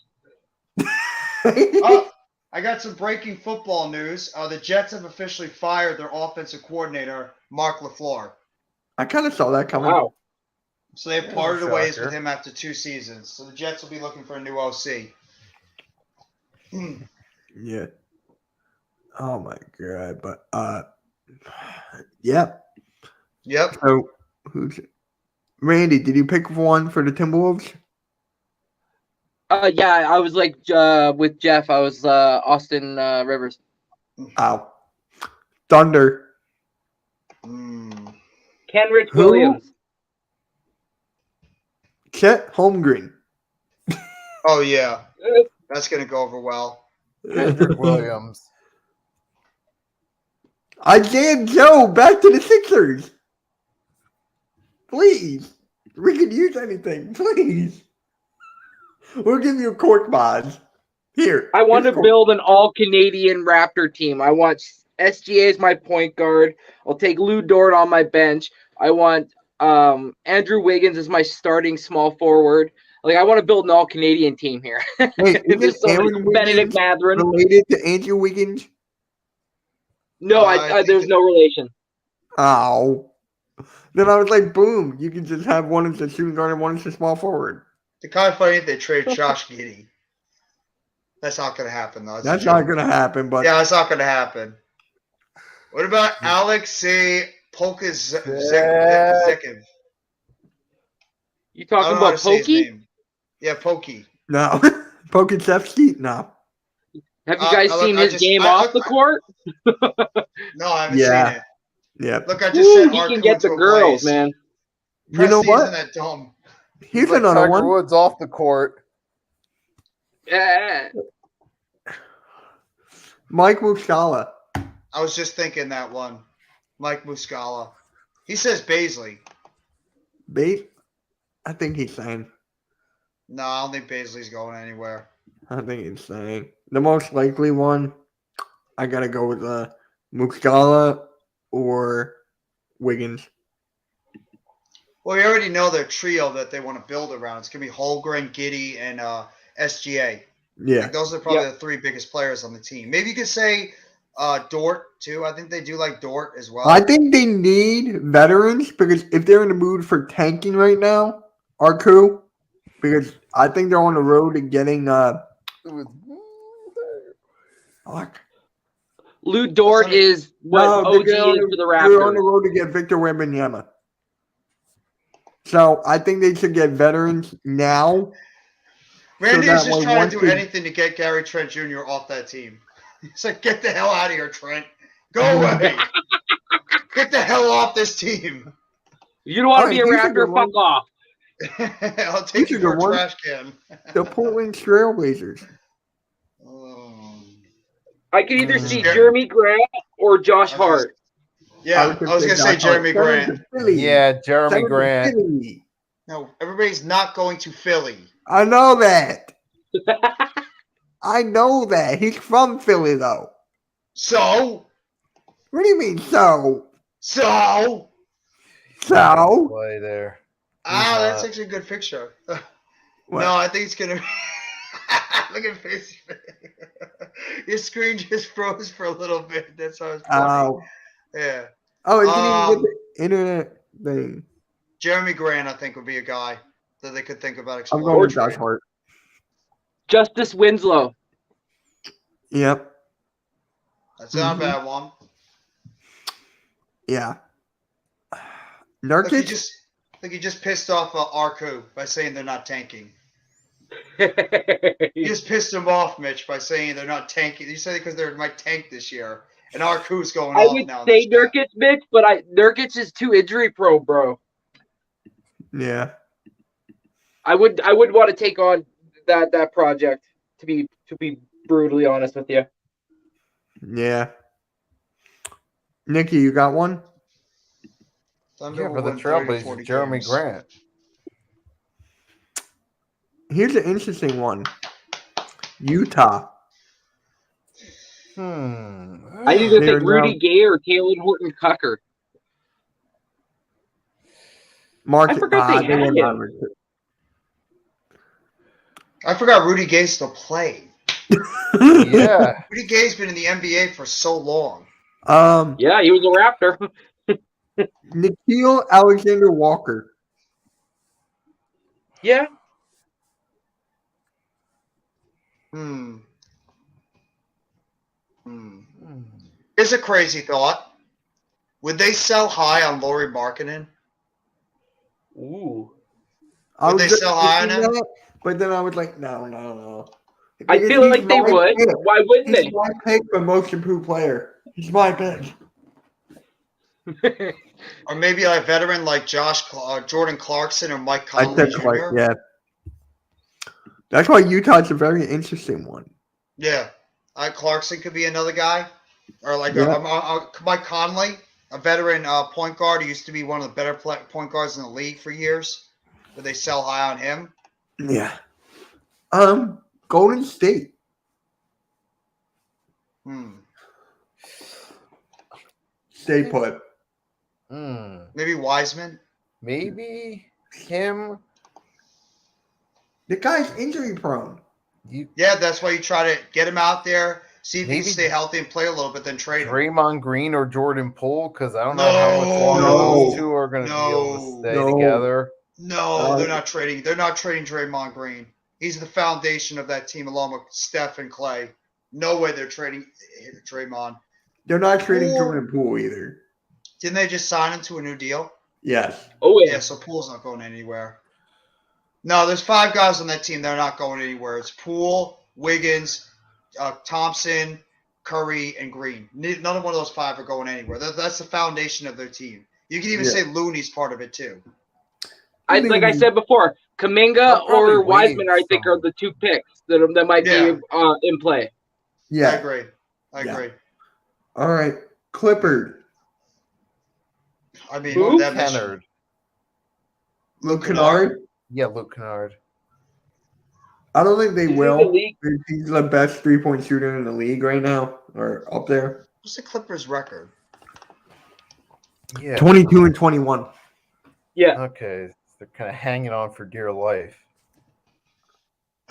Oh, I got some breaking football news. The Jets have officially fired their offensive coordinator, Mark LaFleur. I kind of saw that coming. Wow. So they've That's a parted ways shocker. with him after 2 seasons. So the Jets will be looking for a new OC. Yeah. Oh my god. But yeah. Yep. So who's Randy? Did you pick one for the Timberwolves? Yeah, I was like with Jeff. I was Austin Rivers. Ow. Thunder. Mm. Kenrich Who? Williams. Chet Holmgren. Oh yeah, that's gonna go over well. Kendrick Williams. Isaiah Joe back to the Sixers. Please. We could use anything. Please. We'll give you a court bod. Here. I want to here's court. build an all-Canadian Raptor team. I want SGA as my point guard. I'll take Lou Dort on my bench. I want Andrew Wiggins as my starting small forward. Like, I want to build an all-Canadian team here. Wait, There's is so many- Aaron Benedict Wiggins Mathurin. related to Andrew Wiggins? No, I think there's no relation. Oh. Then I was like, boom. You can just have one as a shooting guard and one as a small forward. It's kind of funny if they trade Josh Giddey. That's not going to happen, though. That's not going to happen, but Yeah, that's not going to happen. What about Alexei Polkazekov? You I don't talking know how about to say his Pokey? name. Yeah, Pokey. no. Pokemon no. Have you guys seen his game off the court? No, I haven't Yeah. seen it. Yep. Look, I just Woo, sent he Arco can get the into a girls, blaze. man. You know Presti what? Isn't that dumb? Here's Like another Tiger one. Woods off the court. Yeah. Mike Muscala. I was just thinking that one. Mike Muscala. He says Baisley. Bait? I think he's saying. No, I don't think Baisley's going anywhere. I think he's saying. The most likely one, I got to go with Muscala or Wiggins. Well, we already know their trio that they want to build around. It's going to be Holmgren, Giddey, and SGA. Yeah. Like, those are probably the three biggest players on the team. Maybe you could say Dort, too. I think they do like Dort as well. I think they need veterans because if they're in the mood for tanking right now, Arku, because I think they're on the road to getting fuck. Lou Dort is what No, OG they're on is for the They're on the Raptors. road to get Victor Wembanyama. So I think they should get veterans now. Randy so is that just way trying once to do we- anything to get Gary Trent Jr. off that team. He's like, get the hell out of here, Trent. Go away. Get the hell off this team. You don't want to Alright, be a here's a Raptor? good one. Fuck off. I'll take These you are for the a ones- trash can. The Portland Trailblazers. I can either see Sure. Jeremy Grant or Josh Hart. Yeah, I was going to say Jeremy Grant. Yeah, Jeremy Grant. No, everybody's not going to Philly. I know that. I know that. He's from Philly, though. So? What do you mean, so? So? So? Play there. That's actually a good picture. What? No, I think it's going to be. Look at face. Your screen just froze for a little bit. That's how it's funny. Oh. Yeah. Oh, it didn't even get the internet thing. Jeremy Grant, I think, would be a guy that they could think about I'm exploring. going with Josh Hart. Justice Winslow. Yep. That's not a bad one. Yeah. Look, Nurkic? he just pissed off Arku by saying they're not tanking. You just pissed him off, Mitch, by saying they're not tanking. You said it because they might tank this year, and Arku's going I off would now. say Nurkic, bitch, but Nurkic is too injury prone, bro. Yeah. I would want to take on that project to be brutally honest with you. Yeah. Nikki, you got one? Thunder Yeah, will for the win 30 to 40 Trailblazers, Jeremy games. Grant. Here's an interesting one. Utah. I either They're think Rudy now- Gay or Taylor Horton Cucker. Mark, I forgot they had were him. not- I forgot Rudy Gay still played. Yeah. Rudy Gay's been in the NBA for so long. Yeah, he was a Raptor. Nikhil Alexander Walker. Yeah. Here's a crazy thought. Would they sell high on Lauri Markkinen? Ooh. I Would was they just sell high on thinking him? that, but then I was like, no. I Because feel he's like they my would. pick. Why wouldn't He's they? my pick for most improved player. He's my pick. Or maybe a veteran like Jordan Clarkson or Mike I Conley said Jr.? Clark, yeah. That's why Utah's a very interesting one. Yeah. Clarkson could be another guy, or like Yeah. Mike Conley, a veteran point guard who used to be one of the better point guards in the league for years. But they sell high on him. Yeah. Golden State. Stay put. Maybe Wiseman. Maybe him. The guy's injury prone. Yeah, that's why you try to get him out there, see if he Maybe can stay healthy and play a little bit, then trade him. Draymond Green or Jordan Poole, because I don't know how much longer those two are going to be able to stay together. No, they're not trading. They're not trading Draymond Green. He's the foundation of that team, along with Steph and Clay. No way they're trading Draymond. They're not trading Jordan Poole either. Didn't they just sign him to a new deal? Yes. Oh yeah. Yeah, so Poole's not going anywhere. No, there's 5 guys on that team that are not going anywhere. It's Poole, Wiggins, Thompson, Curry, and Green. None of one of those 5 are going anywhere. That's the foundation of their team. You can even say Looney's part of it too. Like I said before, Kuminga or Wiseman, I think, are the 2 picks that might be in play. Yeah. I agree. All right. Clippard. I mean, Luke Kennard. Luke Kennard? Yeah, Luke Kennard. I don't think they will. The He's the best 3-point shooter in the league right now, or up there. What's the Clippers' record? Yeah. 22-21. Yeah. Okay. They're kind of hanging on for dear life.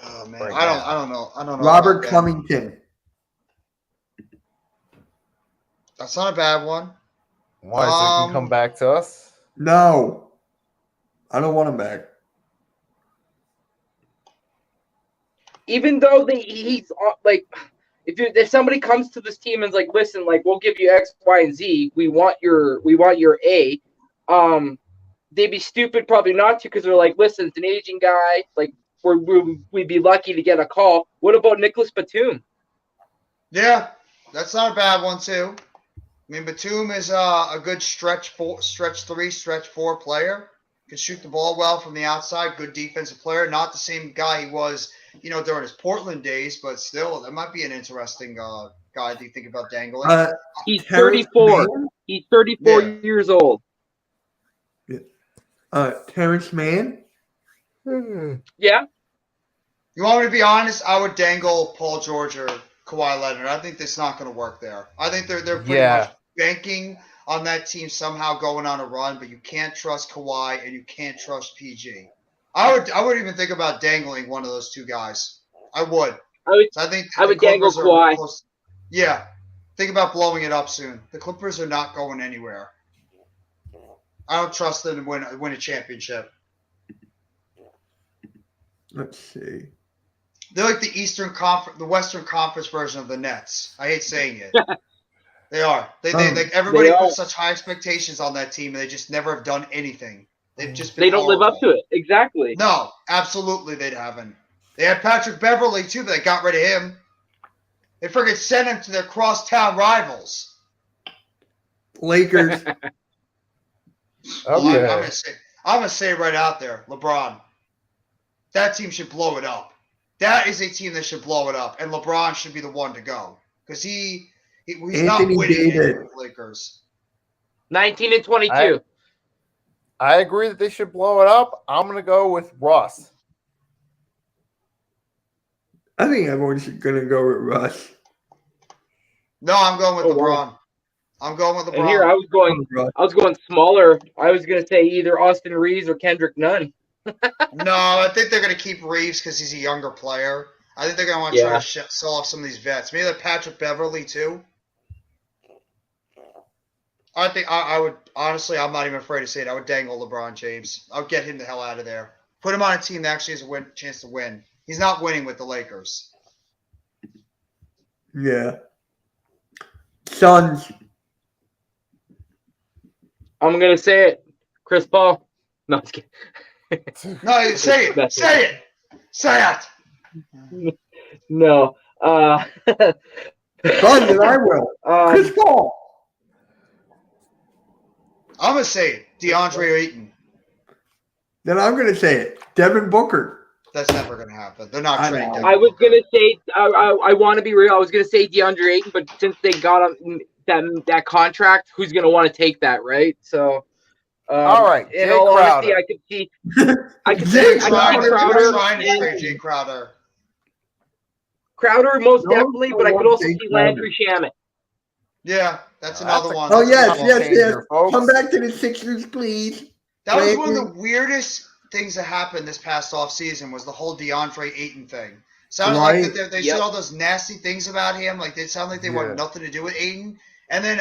Oh man, Right I don't know. Robert about that. Covington. That's not a bad one. Why is it can come back to us? No. I don't want him back. Even though he's like, if somebody comes to this team and is like, listen, like we'll give you X, Y, and Z. We want your A. They'd be stupid probably not to, because they're like, listen, it's an aging guy. Like we'd be lucky to get a call. What about Nicholas Batum? Yeah, that's not a bad one too. I mean, Batum is a good stretch 3, stretch 4 player. Can shoot the ball well from the outside. Good defensive player. Not the same guy he was, during his Portland days, but still, that might be an interesting guy to think about dangling. He's 34. He's 34 years old. Terrence Mann? Yeah. You want me to be honest? I would dangle Paul George or Kawhi Leonard. I think that's not going to work there. I think they're pretty much banking on that team somehow going on a run, but you can't trust Kawhi and you can't trust PG. I would even think about dangling one of those 2 guys. I would. I would dangle Kawhi. Yeah. Think about blowing it up soon. The Clippers are not going anywhere. I don't trust them to win a championship. Let's see. They're like the Western Conference version of the Nets. I hate saying it. They are. Everybody puts such high expectations on that team, and they just never have done anything. They've just been. They don't live up to it. Exactly. No, absolutely, they haven't. They had Patrick Beverly too, but they got rid of him. They freaking sent him to their crosstown rivals. Lakers. Okay. I'm gonna say right out there, LeBron. That team should blow it up. That is a team that should blow it up, and LeBron should be the one to go because he's not winning with the Lakers. 19 and 22. I agree that they should blow it up. I'm going to go with Russ. I think everyone's going to go with Russ. No, I'm going with LeBron. I'm going with LeBron. And here I was going smaller. I was going to say either Austin Reeves or Kendrick Nunn. No, I think they're going to keep Reeves because he's a younger player. I think they're going to want to try to sell off some of these vets. Maybe like Patrick Beverly too. I think I would honestly. I'm not even afraid to say it. I would dangle LeBron James. I would get him the hell out of there. Put him on a team that actually has a chance to win. He's not winning with the Lakers. Yeah. Suns. I'm gonna say it. Chris Paul. No, I'm just kidding. No, say it. Say it. Say it. No. Suns, and I will. Chris Paul. I'm going to say it. DeAndre Ayton. Then I'm going to say it. Devin Booker. That's never going to happen. They're not I trading. know. Devin I was Booker. gonna say I want to be real. I was gonna say DeAndre Ayton, but since they got on that contract, who's gonna want to take that, right? So, All right, in Jay all honesty, Crowder. I could see Jay They're trying Crowder. to trade Jay Crowder. Crowder most No, definitely, but I could no, also Jay see Crowder. Landry Shamet. Yeah, that's That's another a- one. Oh That's yes, another yes, one. yes. Changer, folks. Come back to the Sixers, please. That was one of Landry. the weirdest things that happened this past offseason was the whole DeAndre Ayton thing. Sounded Right. like that they said all those nasty things about him. Like they sound like they want nothing to do with Ayton. And then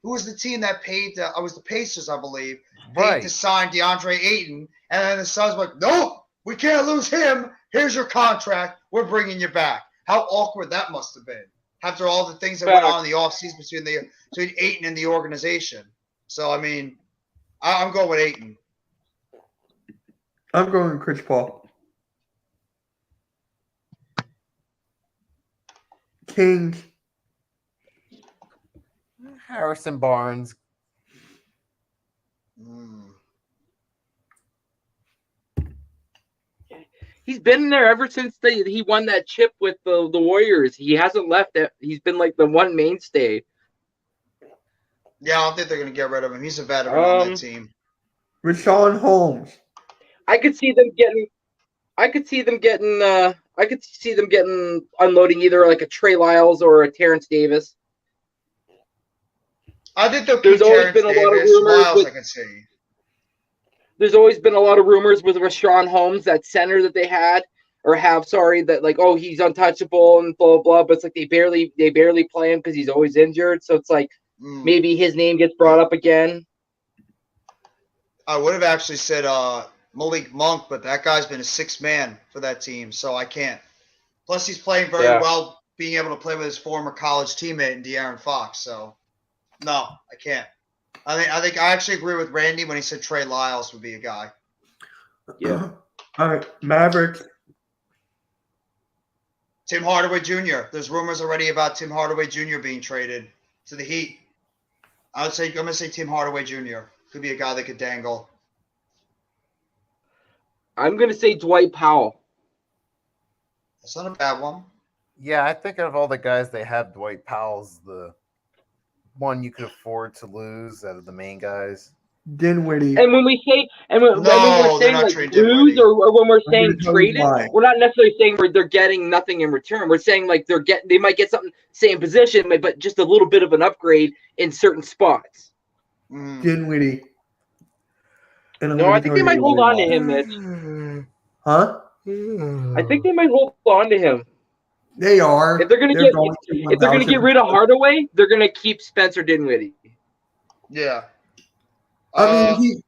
who was the team that paid? It was the Pacers, I believe, paid Right. to sign DeAndre Ayton. And then the Suns were like, nope, we can't lose him. Here's your contract. We're bringing you back. How awkward that must have been after all the things that went on in the offseason between Ayton and the organization. So I mean, I'm going with Ayton. I'm going with Chris Paul. Kings. Harrison Barnes. He's been there ever since he won that chip with the Warriors. He hasn't left it. He's been like the one mainstay. Yeah, I don't think they're going to get rid of him. He's a veteran on that team. Rashawn Holmes. I could see them getting unloading either like a Trey Lyles or a Terrence Davis. I think they'll There's keep always Terrence been a lot of Davis. rumors Miles, with- I can see. There's always been a lot of rumors with Rashawn Holmes, that center that they had that like, oh, he's untouchable and blah blah. But it's like they barely play him because he's always injured. So it's like maybe his name gets brought up again. I would have actually said Malik Monk, but that guy's been a sixth man for that team, so I can't. Plus, he's playing very well, being able to play with his former college teammate in De'Aaron Fox. So, no, I can't. I think I actually agree with Randy when he said Trey Lyles would be a guy. Yeah. All right, Mavericks. Tim Hardaway Jr. There's rumors already about Tim Hardaway Jr. being traded to the Heat. I'm gonna say Tim Hardaway Jr. Could be a guy that could dangle. I'm gonna say Dwight Powell. That's not a bad one. Yeah, I think of all the guys they have, Dwight Powell's the one you could afford to lose out of the main guys. Dinwiddie. And when we say when No, we're they're saying not like trading lose Dinwiddie. or when we're saying gonna tell you traded, why. we're not necessarily saying they're getting nothing in return. We're saying like they might get something same position, but just a little bit of an upgrade in certain spots. Dinwiddie. And I'm No, gonna I think tell they you might hold why. on to him, Mitch. Huh? I think they might hold on to him. They are. If they're gonna They're going to if they're gonna get rid of Hardaway, they're gonna keep Spencer Dinwiddie. Yeah. I mean,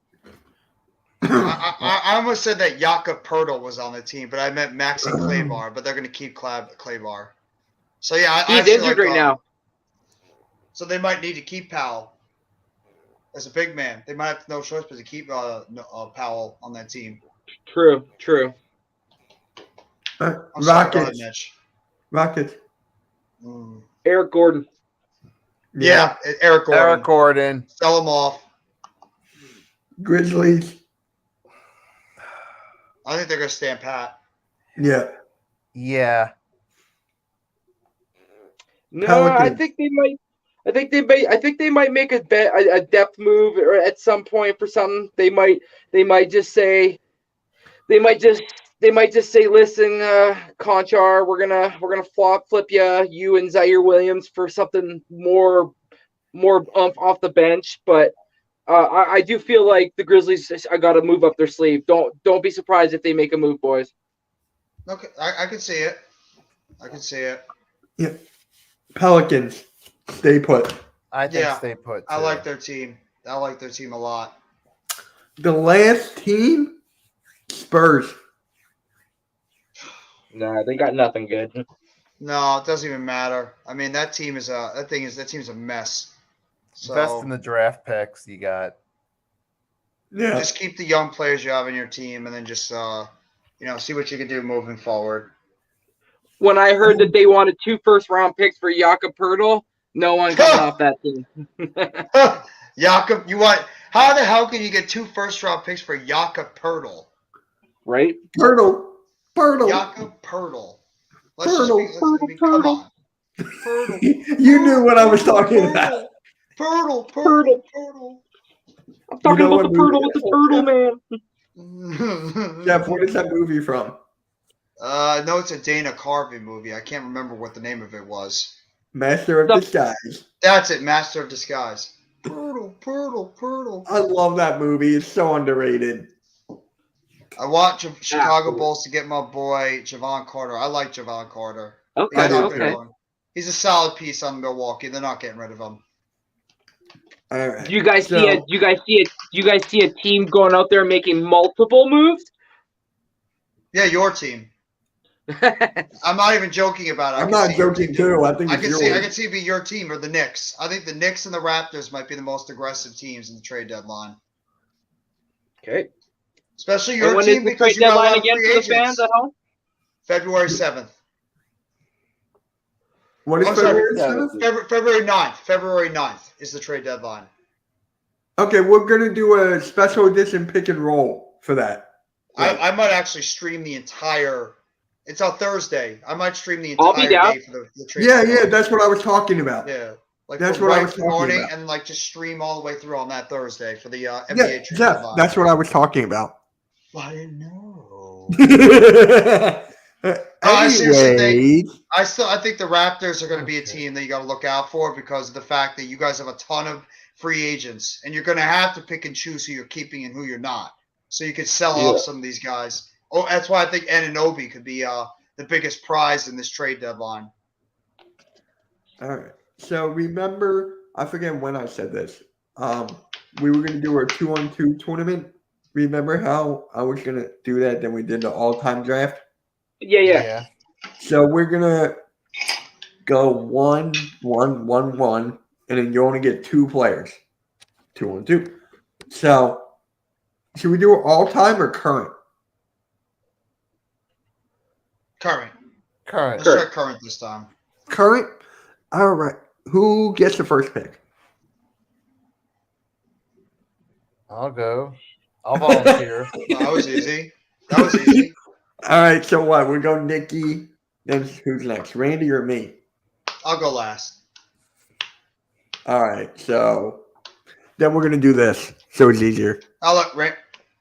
I almost said that Jakob Pertl was on the team, but I meant Maxi Kleber, but they're going to keep Kleber. So, yeah. I He's actually injured right now. So they might need to keep Powell as a big man. They might have no choice but to keep Powell on that team. True. I'm sorry, go ahead, Rockets. Mitch. Rockets. Eric Gordon. Yeah, Eric Gordon. Eric Gordon. Sell him off. Grizzlies. I think they're going to stand pat. Yeah. Yeah. No, Pelicans. I think they might make a depth move or at some point for something. They might just say, listen, Conchar, we're gonna flip you and Zaire Williams for something more oomph off the bench. But I do feel like the Grizzlies got to move up their sleeve. Don't be surprised if they make a move, boys. Okay, I can see it. Yeah. Pelicans. Stay put. I think Yeah, stay put. I too. like their team. I like their team a lot. The last team, Spurs. Nah, they got nothing good. No, it doesn't even matter. I mean, that team's a mess. So Best in the draft picks you got. Yeah. just keep the young players you have in your team, and then just see what you can do moving forward. When I heard that they wanted 2 first-round picks for Jakob Pertl, no one comes off that team. Jakob, how the hell can you get 2 first-round picks for Jakob Pertl? Right? Turtle. Pirtle. Jakob Pertl. Pirtle. Come on. Pirtle. You knew what I was talking about. Pirtle. I'm talking know about the what turtle movie with the that turtle, man. Jeff, what is that movie from? No, it's a Dana Carvey movie. I can't remember what the name of it was. Master of Disguise. That's it, Master of Disguise. Pirtle. I love that movie. It's so underrated. I want Chicago Bulls to get my boy Javon Carter. I like Javon Carter. Okay, He's not okay. good. He's a solid piece on Milwaukee. They're not getting rid of him. All right. Do you guys see a team going out there making multiple moves? Yeah, your team. I'm not even joking about it. I'm not joking too. I think I it's can yours. see it be your team or the Knicks. I think the Knicks and the Raptors might be the most aggressive teams in the trade deadline. Okay. Especially And your when team is the because trade you got a deadline lot of again free for the agents. fans at home? February 7th. What is I'm sorry, February 7th? February 9th. February 9th is the trade deadline. Okay, we're gonna do a special edition pick and roll for that. I might actually stream the entire. It's on Thursday. I might stream the I'll be entire down. day for the trade. Yeah, deadline. that's what I was talking about. Yeah. Like That's from what I right was in the talking morning about. and like just stream all the way through on that Thursday for the Yeah, NBA trade Jeff, deadline. that's what I was talking about. I didn't know. I seriously Anyways, I think the Raptors are going to be a team that you got to look out for because of the fact that you guys have a ton of free agents and you're going to have to pick and choose who you're keeping and who you're not. So you could sell off some of these guys. Oh, that's why I think Anunoby could be the biggest prize in this trade deadline. all right. So remember, I forget when I said this. We were gonna do our 2-on-2 tournament. Remember how I was gonna do that? Then we did the all-time draft. Yeah. So we're gonna go 1-1-1-1, and then you only get 2 players. 2-on-2. So should we do all-time or current? Current. Current. Let's try current this time. Current. All right. Who gets the first pick? I'll go. I'll volunteer. That was easy. That was easy. All right. So what? We go Nikki. Then who's next? Randy or me? I'll go last. All right. So then we're gonna do this, so it's easier. I'll look.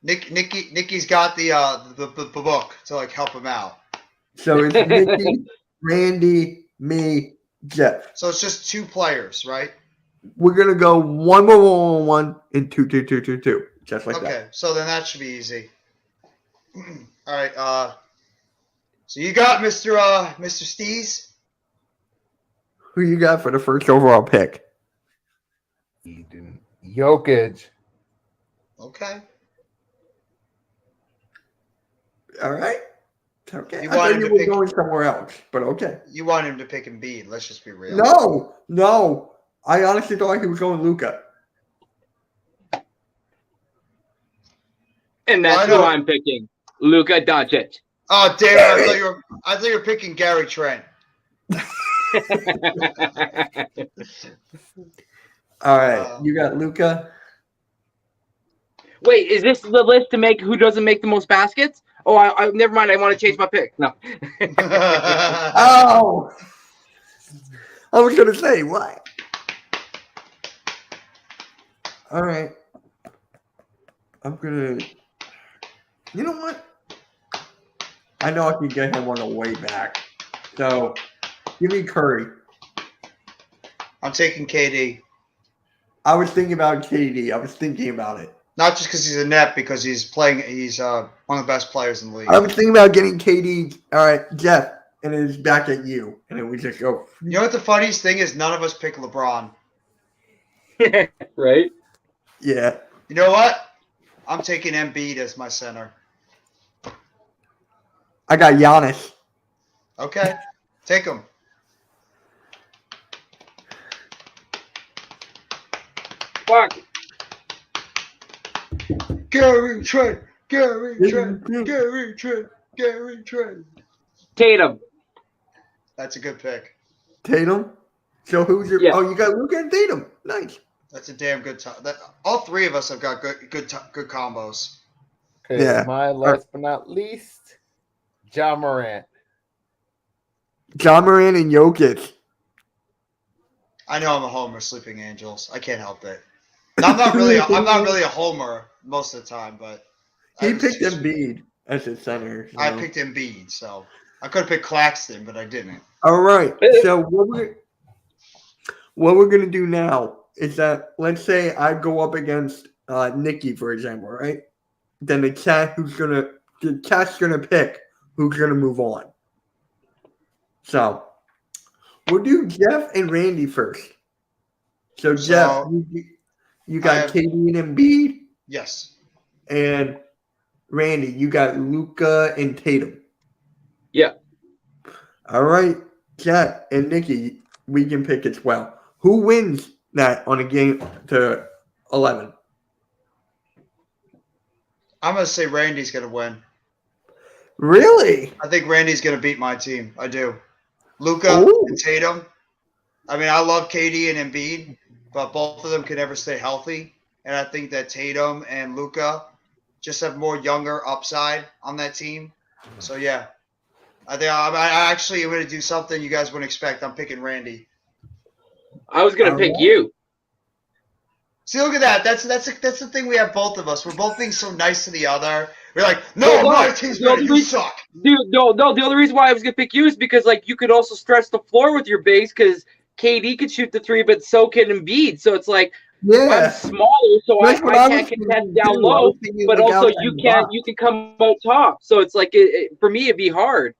Nikki's got the book to like help him out. So it's Nikki, Randy, me, Jeff. So it's just 2 players, right? We're gonna go 1-1-1-1 and 2-2-2-2-2, just like that. Okay, so then that should be easy. All right. So you got Mr. Steez. Who you got for the first overall pick? Jokic. Okay. All right. Okay. You I want thought him you to were pick- going somewhere else, but okay. You want him to pick Embiid. Let's just be real. No. I honestly thought he was going Luka. And that's I who know. I'm picking. Luka Doncic. Oh damn! I thought you were picking Gary Trent. All right. You got Luka. Wait, is this the list to make who doesn't make the most baskets? Oh, I never mind. I want to change my pick. No. Oh. I was gonna say what? All right. I'm gonna. You know what? I know I can get him on the way back. So, give me Curry. I'm taking KD. I was thinking about KD. I was thinking about it. Not just because he's a net, because he's playing. He's one of the best players in the league. I was thinking about getting KD. All right, Jeff, and then it's back at you, and then we just go. You know what the funniest thing is? None of us pick LeBron. Right? Yeah. You know what? I'm taking Embiid as my center. I got Giannis. Okay, take him. Fuck. Gary Trent. Tatum. That's a good pick. Tatum. So who's your? Yeah. Oh, you got Luka and Tatum. Nice. That's a damn good time. All 3 of us have got good combos. Okay, Yeah. my last but not least, John Morant. John Moran and Jokic. I know I'm a homer, Sleeping Angels. I can't help it. I'm not really a homer most of the time, but He picked Embiid as his center. I picked Embiid, so I could have picked Claxton, but I didn't. All right. So what we're gonna do now is that let's say I go up against Nikki, for example, right? Then the cat's gonna pick who's gonna move on. So we'll do Jeff and Randy first. So Jeff, you got KD and Embiid, Yes. and Randy, you got Luka and Tatum. Yeah. All right, Jeff and Nikki, we can pick as well. Who wins that on a game to 11? I'm going to say Randy's going to win. Really? I think Randy's going to beat my team. I do. Luka Ooh. and Tatum. I mean, I love KD and Embiid, but both of them can never stay healthy. And I think that Tatum and Luka just have more younger upside on that team. So, yeah. I think I actually am going to do something you guys wouldn't expect. I'm picking Randy. I was gonna pick you. See, look at that. That's the thing we have both of us. We're both being so nice to the other. We're like, Well, no, my team's better. You suck. Dude, no. The only reason why I was gonna pick you is because like you could also stretch the floor with your base because KD could shoot the three, but so can Embiid. So it's like I'm Yeah. smaller, so I can't contest down low, but also you can come out top. So it's like for me it'd be hard.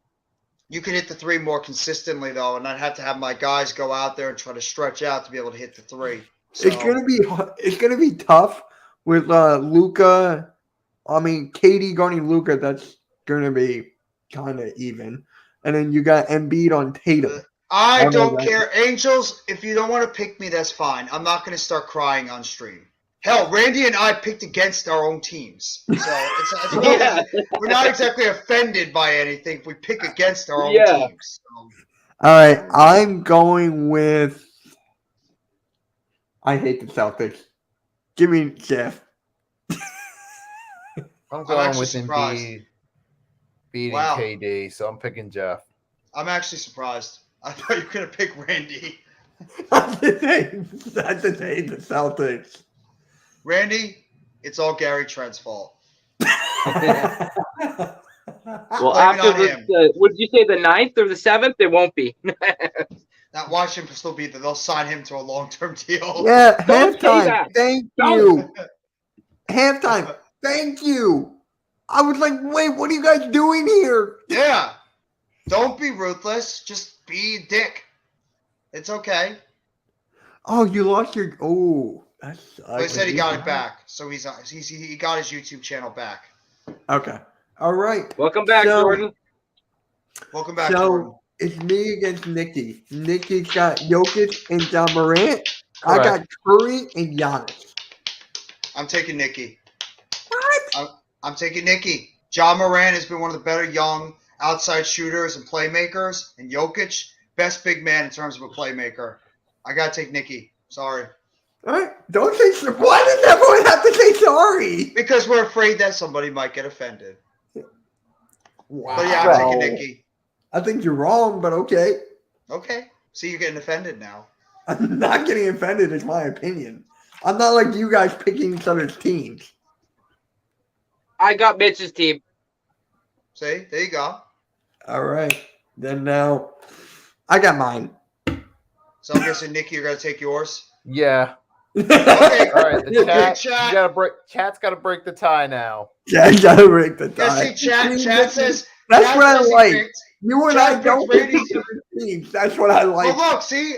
You can hit the three more consistently though, and I'd have to have my guys go out there and try to stretch out to be able to hit the three. So, It's gonna be tough with Luka. I mean, KD guarding Luka. That's gonna be kind of even. And then you got Embiid on Tatum. I don't care. Angels, if you don't want to pick me, that's fine. I'm not going to start crying on stream. Hell, Randy and I picked against our own teams. So we're not exactly offended by anything if we pick against our own teams. So. All right, I'm going with. I hate the Celtics. Give me Jeff. I'm going actually with surprised. Embiid beating Wow. KD, so I'm picking Jeff. I'm actually surprised. I thought you were going to pick Randy. I just hate the Celtics. Randy, it's all Gary Trent's fault. Well, Blame it after on him. what did you say, the 9th or the 7th? It won't be. Not watch him still be there. They'll sign him to a long-term deal. Yeah, Don't say halftime. that. Thank you. Halftime. Thank you. I was like, wait, what are you guys doing here? Yeah. Don't be ruthless. Just be a dick. It's okay. Oh, you lost your. Oh, that's. But he said he got it back, so he got his YouTube channel back. Okay. All right. Welcome back, So- Jordan. Welcome back, Jordan. So it's me against Nikki. Nikki's got Jokic and John Morant. I got Curry and Giannis. I'm taking Nikki. What? I'm taking Nikki. John Moran has been one of the better young outside shooters and playmakers, and Jokic, best big man in terms of a playmaker. I gotta take Nikki. Sorry. All right. Don't say sorry. Why does everyone have to say sorry? Because we're afraid that somebody might get offended. Wow. But yeah, I'm taking Nikki. I think you're wrong, but okay. Okay. See, you're getting offended now. I'm not getting offended. It's my opinion. I'm not like you guys picking each other's teams. I got Mitch's team. See, there you go. All right. Then now, I got mine. So I'm guessing Nikki, you're gonna take yours. Yeah. Okay. All right. The Okay, chat. You gotta break. Chat's got to break the tie now. Yeah, I gotta break the Yeah, tie. see, chat says. That's Chad what I says he like. picked- You and Chad I don't picked pick Randy's- each other's teams. That's what I like. Well, look, see,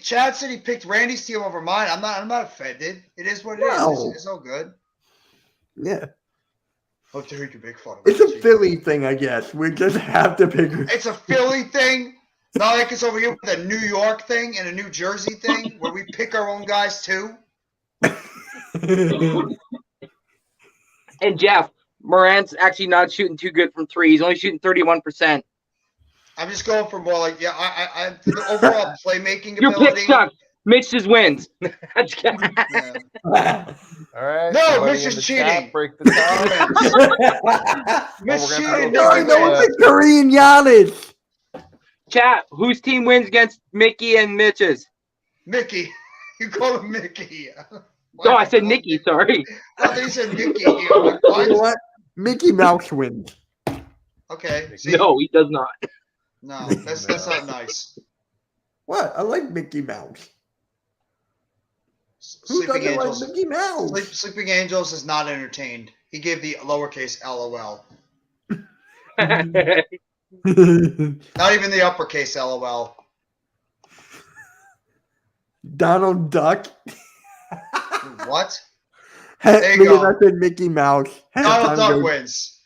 Chad said he picked Randy's team over mine. I'm not offended. It is what it is. No. It's all good. Yeah. Oh, there you can make fun of It's me. a Philly thing, I guess. We just have to pick. It's a Philly thing. Not like it's over here with a New York thing and a New Jersey thing where we pick our own guys too. And Jeff, Morant's actually not shooting too good from three. He's only shooting 31%. I'm just going for more like I the overall playmaking Your pick ability. sucks. Mitch's wins. Yeah. All right. No, somebody Mitch in is the cheating. chat, break the tie. Mitch we're gonna cheated. go No, with, no, it's Curry and Giannis. Chat, whose team wins against Mickey and Mitch's? Mickey. You call him Mickey. No, I said Nikki, sorry. I thought you said Mickey. I'm like, You know what? what? Mickey Mouse wins. Okay. See, No, he does not. no, that's not nice. What? I like Mickey Mouse. Who Sleeping doesn't Angels. like Mickey Mouse? Sleeping Angels is not entertained. He gave the lowercase LOL. Not even the uppercase LOL. Donald Duck. What? Hey, you because go. I said Mickey Mouse. Donald Halftime Duck goes- wins.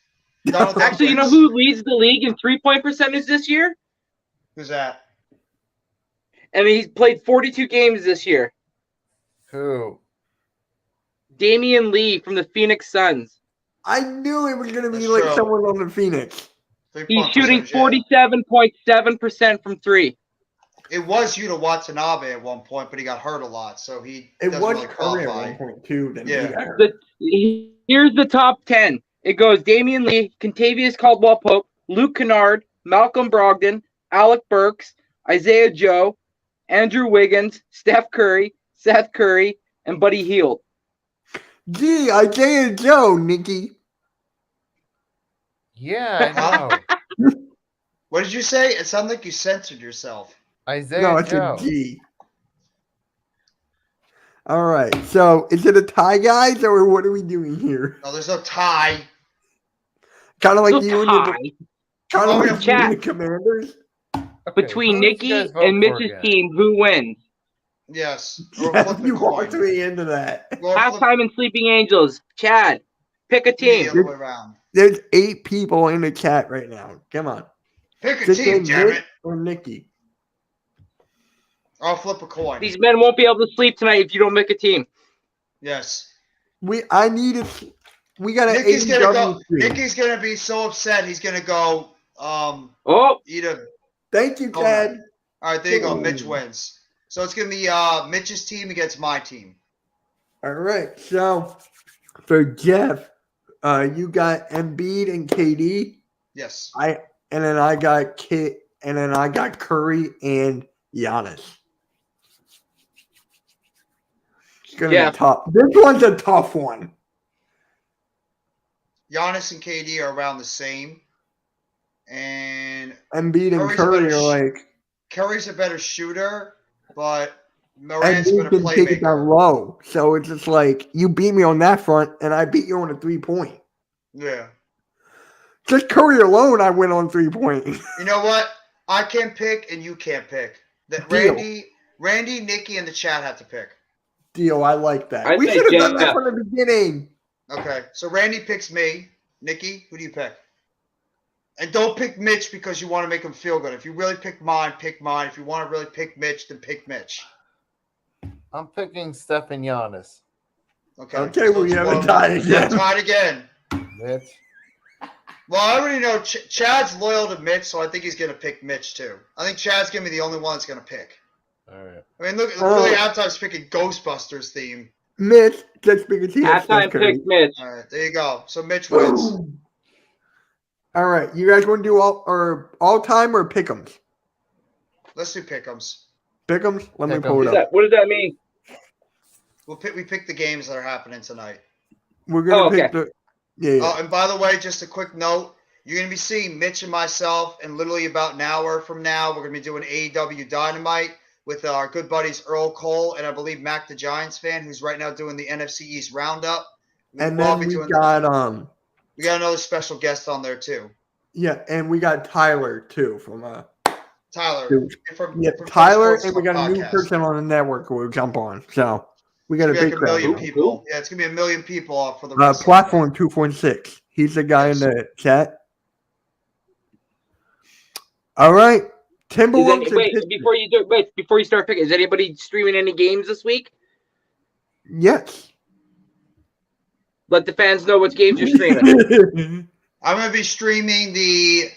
Donald Duck Actually, you know wins. who leads the league in 3-point percentage this year? Who's that? And he's played 42 games this year. Who? Damian Lee from the Phoenix Suns. I knew it was going to be That's like true. someone on the Phoenix. He's 3-point shooting percentage, yeah. 47.7% from three. It was Yuta Watanabe at one point, but he got hurt a lot, so he It doesn't was really Curry at qualify. 1.2. Then Yeah. he got hurt. Here's the top 10. It goes Damian Lee, Contavious Caldwell-Pope, Luke Kennard, Malcolm Brogdon, Alec Burks, Isaiah Joe, Andrew Wiggins, Steph Curry, Seth Curry, and Buddy Hield. Gee, Isaiah Joe, Nikki. Yeah, I know. What did you say? It sounded like you censored yourself. Isaiah No, I Joe. said G. All right. So is it a tie, guys, or what are we doing here? No, there's no tie. Kind of like So you and tie the kind of Oh, like yeah. you and the Chat. Commanders. Okay, between who did you Nikki guys vote and for Mitch's again? team. Who wins? Yes. Or Yes, flip a you walked coin. me into that. Or flip Halftime and Sleeping Angels. Chad, pick a the team. other way around. There's 8 people in the chat right now. Come on. Pick a Just team, say damn Nick it. or Nikki. I'll flip a coin. These men won't be able to sleep tonight if you don't make a team. Yes. We got an Nikki's gonna AEW go. stream. Nikki's gonna be so upset. He's gonna go. Oh, Eat a. Thank you, Oh, Chad. All right, there you go. Mitch Ooh. wins. So it's gonna be Mitch's team against my team. All right. So for Jeff, you got Embiid and KD. Yes. And then I got Curry and Giannis. It's gonna Yeah. be tough. This one's a tough one. Giannis and KD are around the same, and Embiid and Curry's Curry better are like Curry's a better shooter, but Morant's Embiid better can take it down playmaker. low. So it's just like you beat me on that front, and I beat you on a 3-point. Yeah. Just Curry alone, I went on 3-point. You know what? I can't pick, and you can't pick. That Deal. Randy, Nikki, and the chat have to pick. Deal, I like that. I We think should have done that Jeff. from the beginning. Okay, so Randy picks me. Nikki, who do you pick? And don't pick Mitch because you want to make him feel good. If you really pick mine, pick mine. If you want to really pick Mitch, then pick Mitch. I'm picking Steph and Giannis. Okay. Okay, we it's have a one- tie Yeah, again. tied again. Mitch. Well, I already know Chad's loyal to Mitch, so I think he's going to pick Mitch too. I think Chad's going to be the only one that's going to pick. All right. I mean, look, Oh. Billy Halftime's picking Ghostbusters theme. Mitch, just because he has halftime Steph Curry. pick Mitch. All right, there you go. So Mitch wins. Boom. All right, you guys want to do all time or pick'ems? Let's do pick'ems. Pick'ems. Let me Pick'ems. pull it up. What does that mean? We pick the games that are happening tonight. We're gonna Oh, pick the yeah. Oh, and by the way, just a quick note: you're gonna be seeing Mitch and myself, in literally about an hour from now, we're gonna be doing AEW Dynamite with our good buddies Earl Cole and I believe Mac the Giants fan, who's right now doing the NFC East Roundup. And We'll all then be we got we got another special guest on there too, yeah, and we got Tyler too from Tyler. Dude. From Tyler, Sports and we Talk got a new podcast. person on the network we'll jump on. So we got a It's gonna big be like a million crowd. people. Yeah, it's gonna be a million people off for the Platform 2.6. He's the guy Yes. in the chat. All right, Timberwolves. and Pistons. Before you start picking, is anybody streaming any games this week? Yes. Let the fans know what games you're streaming. I'm gonna be streaming the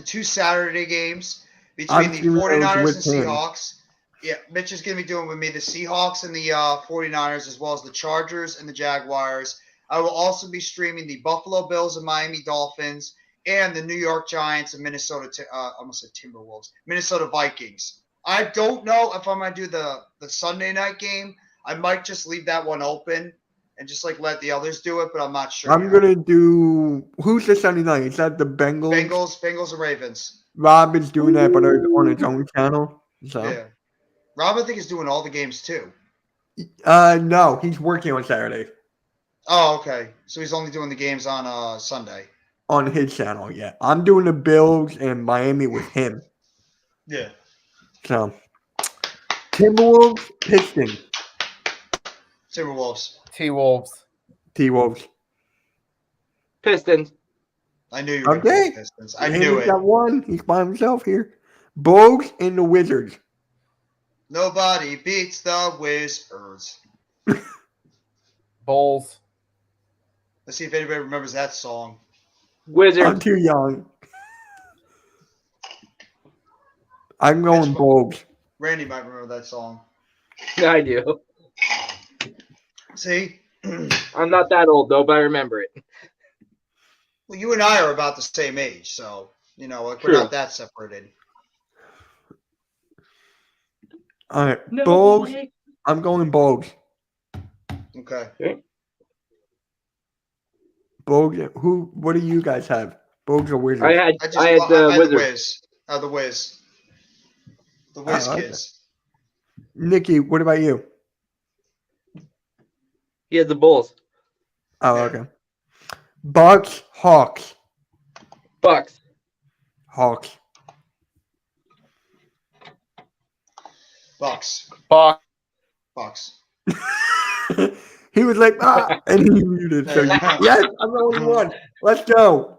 two Saturday games between I'm the streaming those 49ers with and him. Seahawks Yeah, Mitch is going to be doing with me the Seahawks and the 49ers, as well as the Chargers and the Jaguars. I will also be streaming the Buffalo Bills and Miami Dolphins and the New York Giants and almost said Timberwolves, Minnesota Vikings. I don't know if I'm going to do the Sunday night game. I might just leave that one open and just like let the others do it, but I'm not sure. I'm gonna do. Who's the Sunday night? Is that the Bengals? Bengals and Ravens. Rob is doing that, but on his own channel. So. Yeah. Rob, I think, is doing all the games too. No, he's working on Saturday. Oh, okay. So he's only doing the games on Sunday. On his channel, yeah. I'm doing the Bills and Miami with him. Yeah. So, Timberwolves, Pistons. Timberwolves. T-Wolves. T-Wolves. Pistons. I knew you were Okay. going to Pistons. I knew He's it. got one. He's by himself here. Bogues and the Wizards. Nobody beats the Wizards. Bulls. Let's see if anybody remembers that song. Wizards. I'm too young. I'm going Bogues. Randy might remember that song. I do. See? I'm not that old though, but I remember it. Well, you and I are about the same age, so, like we're True. not that separated. All right, No Bogues. way. I'm going Bogues. Okay. Bogues. What do you guys have? Bogues or Wizards? I had I had the the Wizards. Wiz. The Wiz. The Wiz okay. kids. Nikki, what about you? He had the Bulls. Oh, Yeah. okay. Bucks, Hawks. Bucks. Hawks. Bucks. Buck. Bucks. He was like, and he muted. So yes, I'm the only one. Let's go.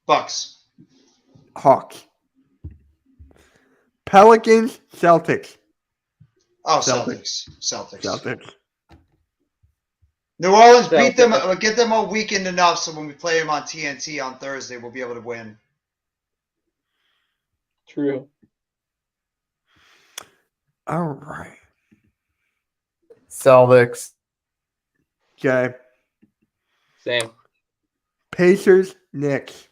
Bucks. Hawks. Pelicans, Celtics. Oh, Celtics. Celtics. Celtics. New Orleans beat them. Celtics. Get them all weakened enough so when we play them on TNT on Thursday, we'll be able to win. True. All right. Celtics. Okay. Same. Pacers, Knicks.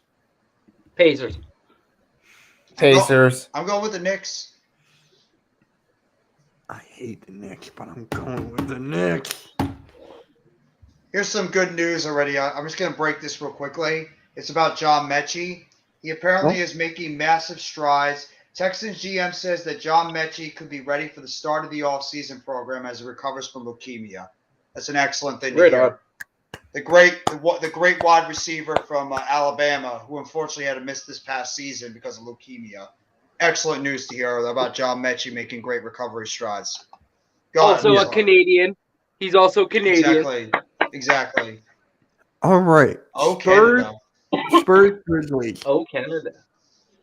Pacers. Pacers. I'm going with the Knicks. I hate the Knicks, but I'm going with the Knicks. Here's some good news already. I'm just going to break this real quickly. It's about John Mechie. He apparently is making massive strides. Texans GM says that John Mechie could be ready for the start of the offseason program as he recovers from leukemia. That's an excellent thing to Right hear. on. The great wide receiver from Alabama, who unfortunately had to miss this past season because of leukemia. Excellent news to hear about John Mechie making great recovery strides. Go ahead, Also a Sorry. Canadian. He's also Canadian. Exactly. All right. Oh, Spurs. Canada. Spurs, Grizzlies. Oh, Canada.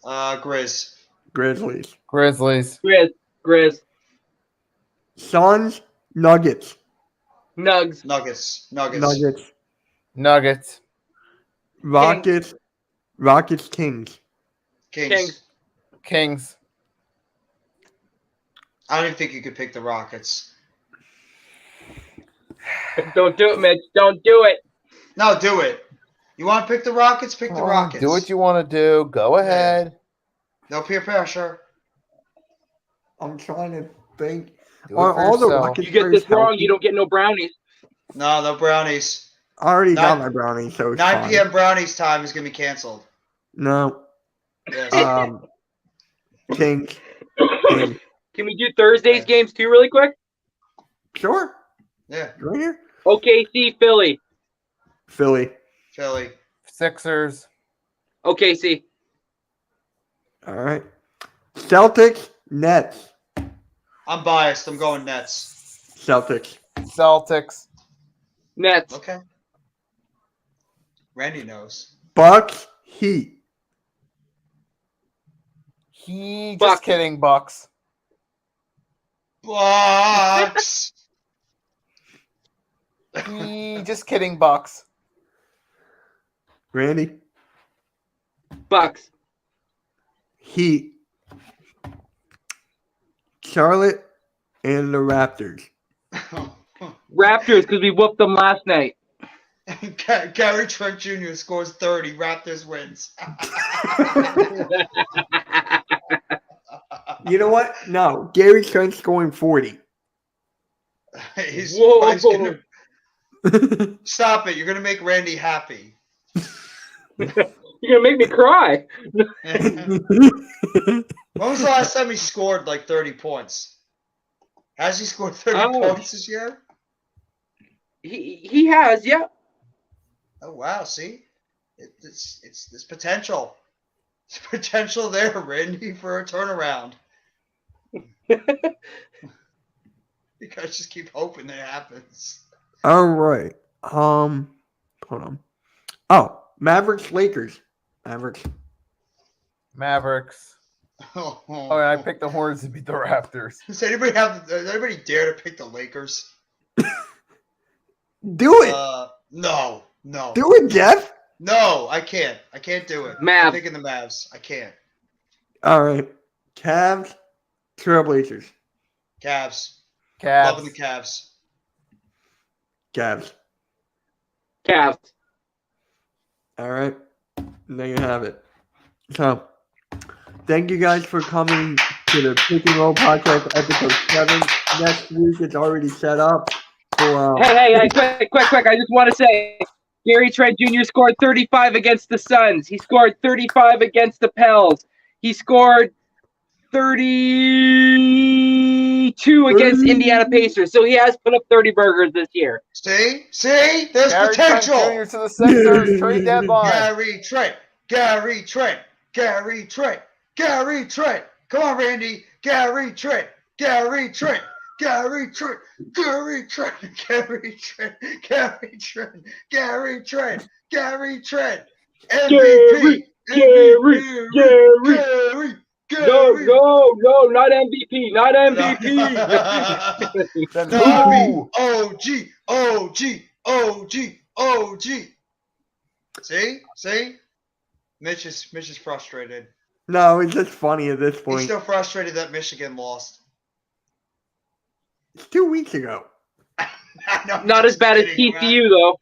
Grizz. Grizzlies. Grizzlies. Grizz. Suns, Nuggets. Nugs. Nuggets. Nuggets. Nuggets. Rockets, Kings. Kings. Kings. I don't even think you could pick the Rockets. Don't do it, Mitch. Don't do it. No, do it. You want to pick the Rockets? Pick the Rockets. Do what you want to do. Go ahead. No peer pressure. I'm trying to think. Do it Are for all the yourself. Rockets You get players this wrong, healthy? you don't get no brownies. No brownies. I already got 9 my brownie, so it's 9 fine. p.m. brownies time is going to be canceled. No. Yes. Kings. Kings. Can we do Thursday's games too, really quick? Sure. Yeah. Right here. OKC, Philly. Philly. Philly. Sixers. OKC. All right. Celtics, Nets. I'm biased. I'm going Nets. Celtics. Celtics. Nets. Okay. Randy knows. Bucks, Heat. Just Bucks. kidding, Bucks. Bucks. Just kidding, Bucks. Randy. Bucks. Heat. Charlotte and the Raptors. Raptors, because we whooped them last night. Gary Trent Jr. scores 30. Raptors wins. You know what? No, Gary Trent scoring 40. He's Whoa. gonna, stop it. You're going to make Randy happy. You're gonna make me cry. When was the last time he scored like 30 points? Has he scored 30 points this year? He has, yeah. Oh, wow. See? It's potential. It's potential there, Randy, for a turnaround. You guys just keep hoping that it happens. All right. Hold on. Oh, Mavericks, Lakers. Mavericks. Oh, and I picked the Hornets to beat the Raptors. Does anybody dare to pick the Lakers? Do it. No. Do it, Jeff. No, I can't. I can't do it. Mavs. I'm picking the Mavs. I can't. All right. Cavs, Trailblazers. Cavs. Cavs. Loving the Cavs. Cavs. Cavs. All right. There you have it. So, thank you guys for coming to the Pick and Roll Podcast episode 7. Next week it's already set up for. Hey, quick. I just want to say, Gary Trent Jr. scored 35 against the Suns. He scored 35 against the Pels. He scored 32 against Indiana Pacers. So he has put up 30 burgers this year. See? There's Gary potential. Trent Jr. to the Sixers trade deadline. Gary Trent. Come on, Randy. Gary Trent. MVP. No, not MVP. Not MVP. Then No, who? OG. See? Mitch is frustrated. No, it's just funny at this He's point. still frustrated that Michigan lost. It's 2 weeks ago. No, Not as bad as kidding, man. TCU though.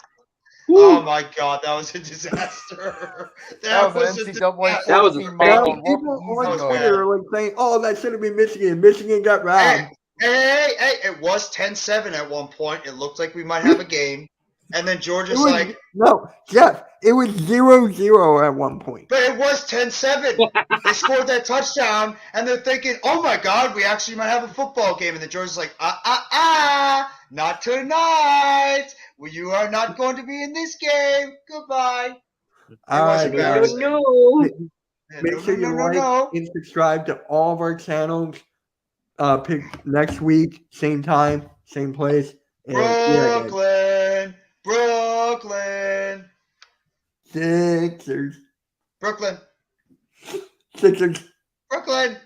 Oh my God, that was a disaster. That was an NCAA That was a 14 Well, mile people on whoop. Twitter are like saying, "Oh, that should have been Michigan. Michigan got robbed." Hey, it was 10-7 at one point. It looked like we might have a game. And then Georgia's like, no, Jeff, it was 0-0 at one point. but it was 10-7. They scored that touchdown, and they're thinking, oh my God, we actually might have a football game. And then Georgia's like, not tonight. Well, you are not going to be in this game. Goodbye. All right, guys. No. Make sure you like and subscribe to all of our channels. Pick next week, same time, same place. And Brooklyn. Sixers. Brooklyn. Sixers. Brooklyn.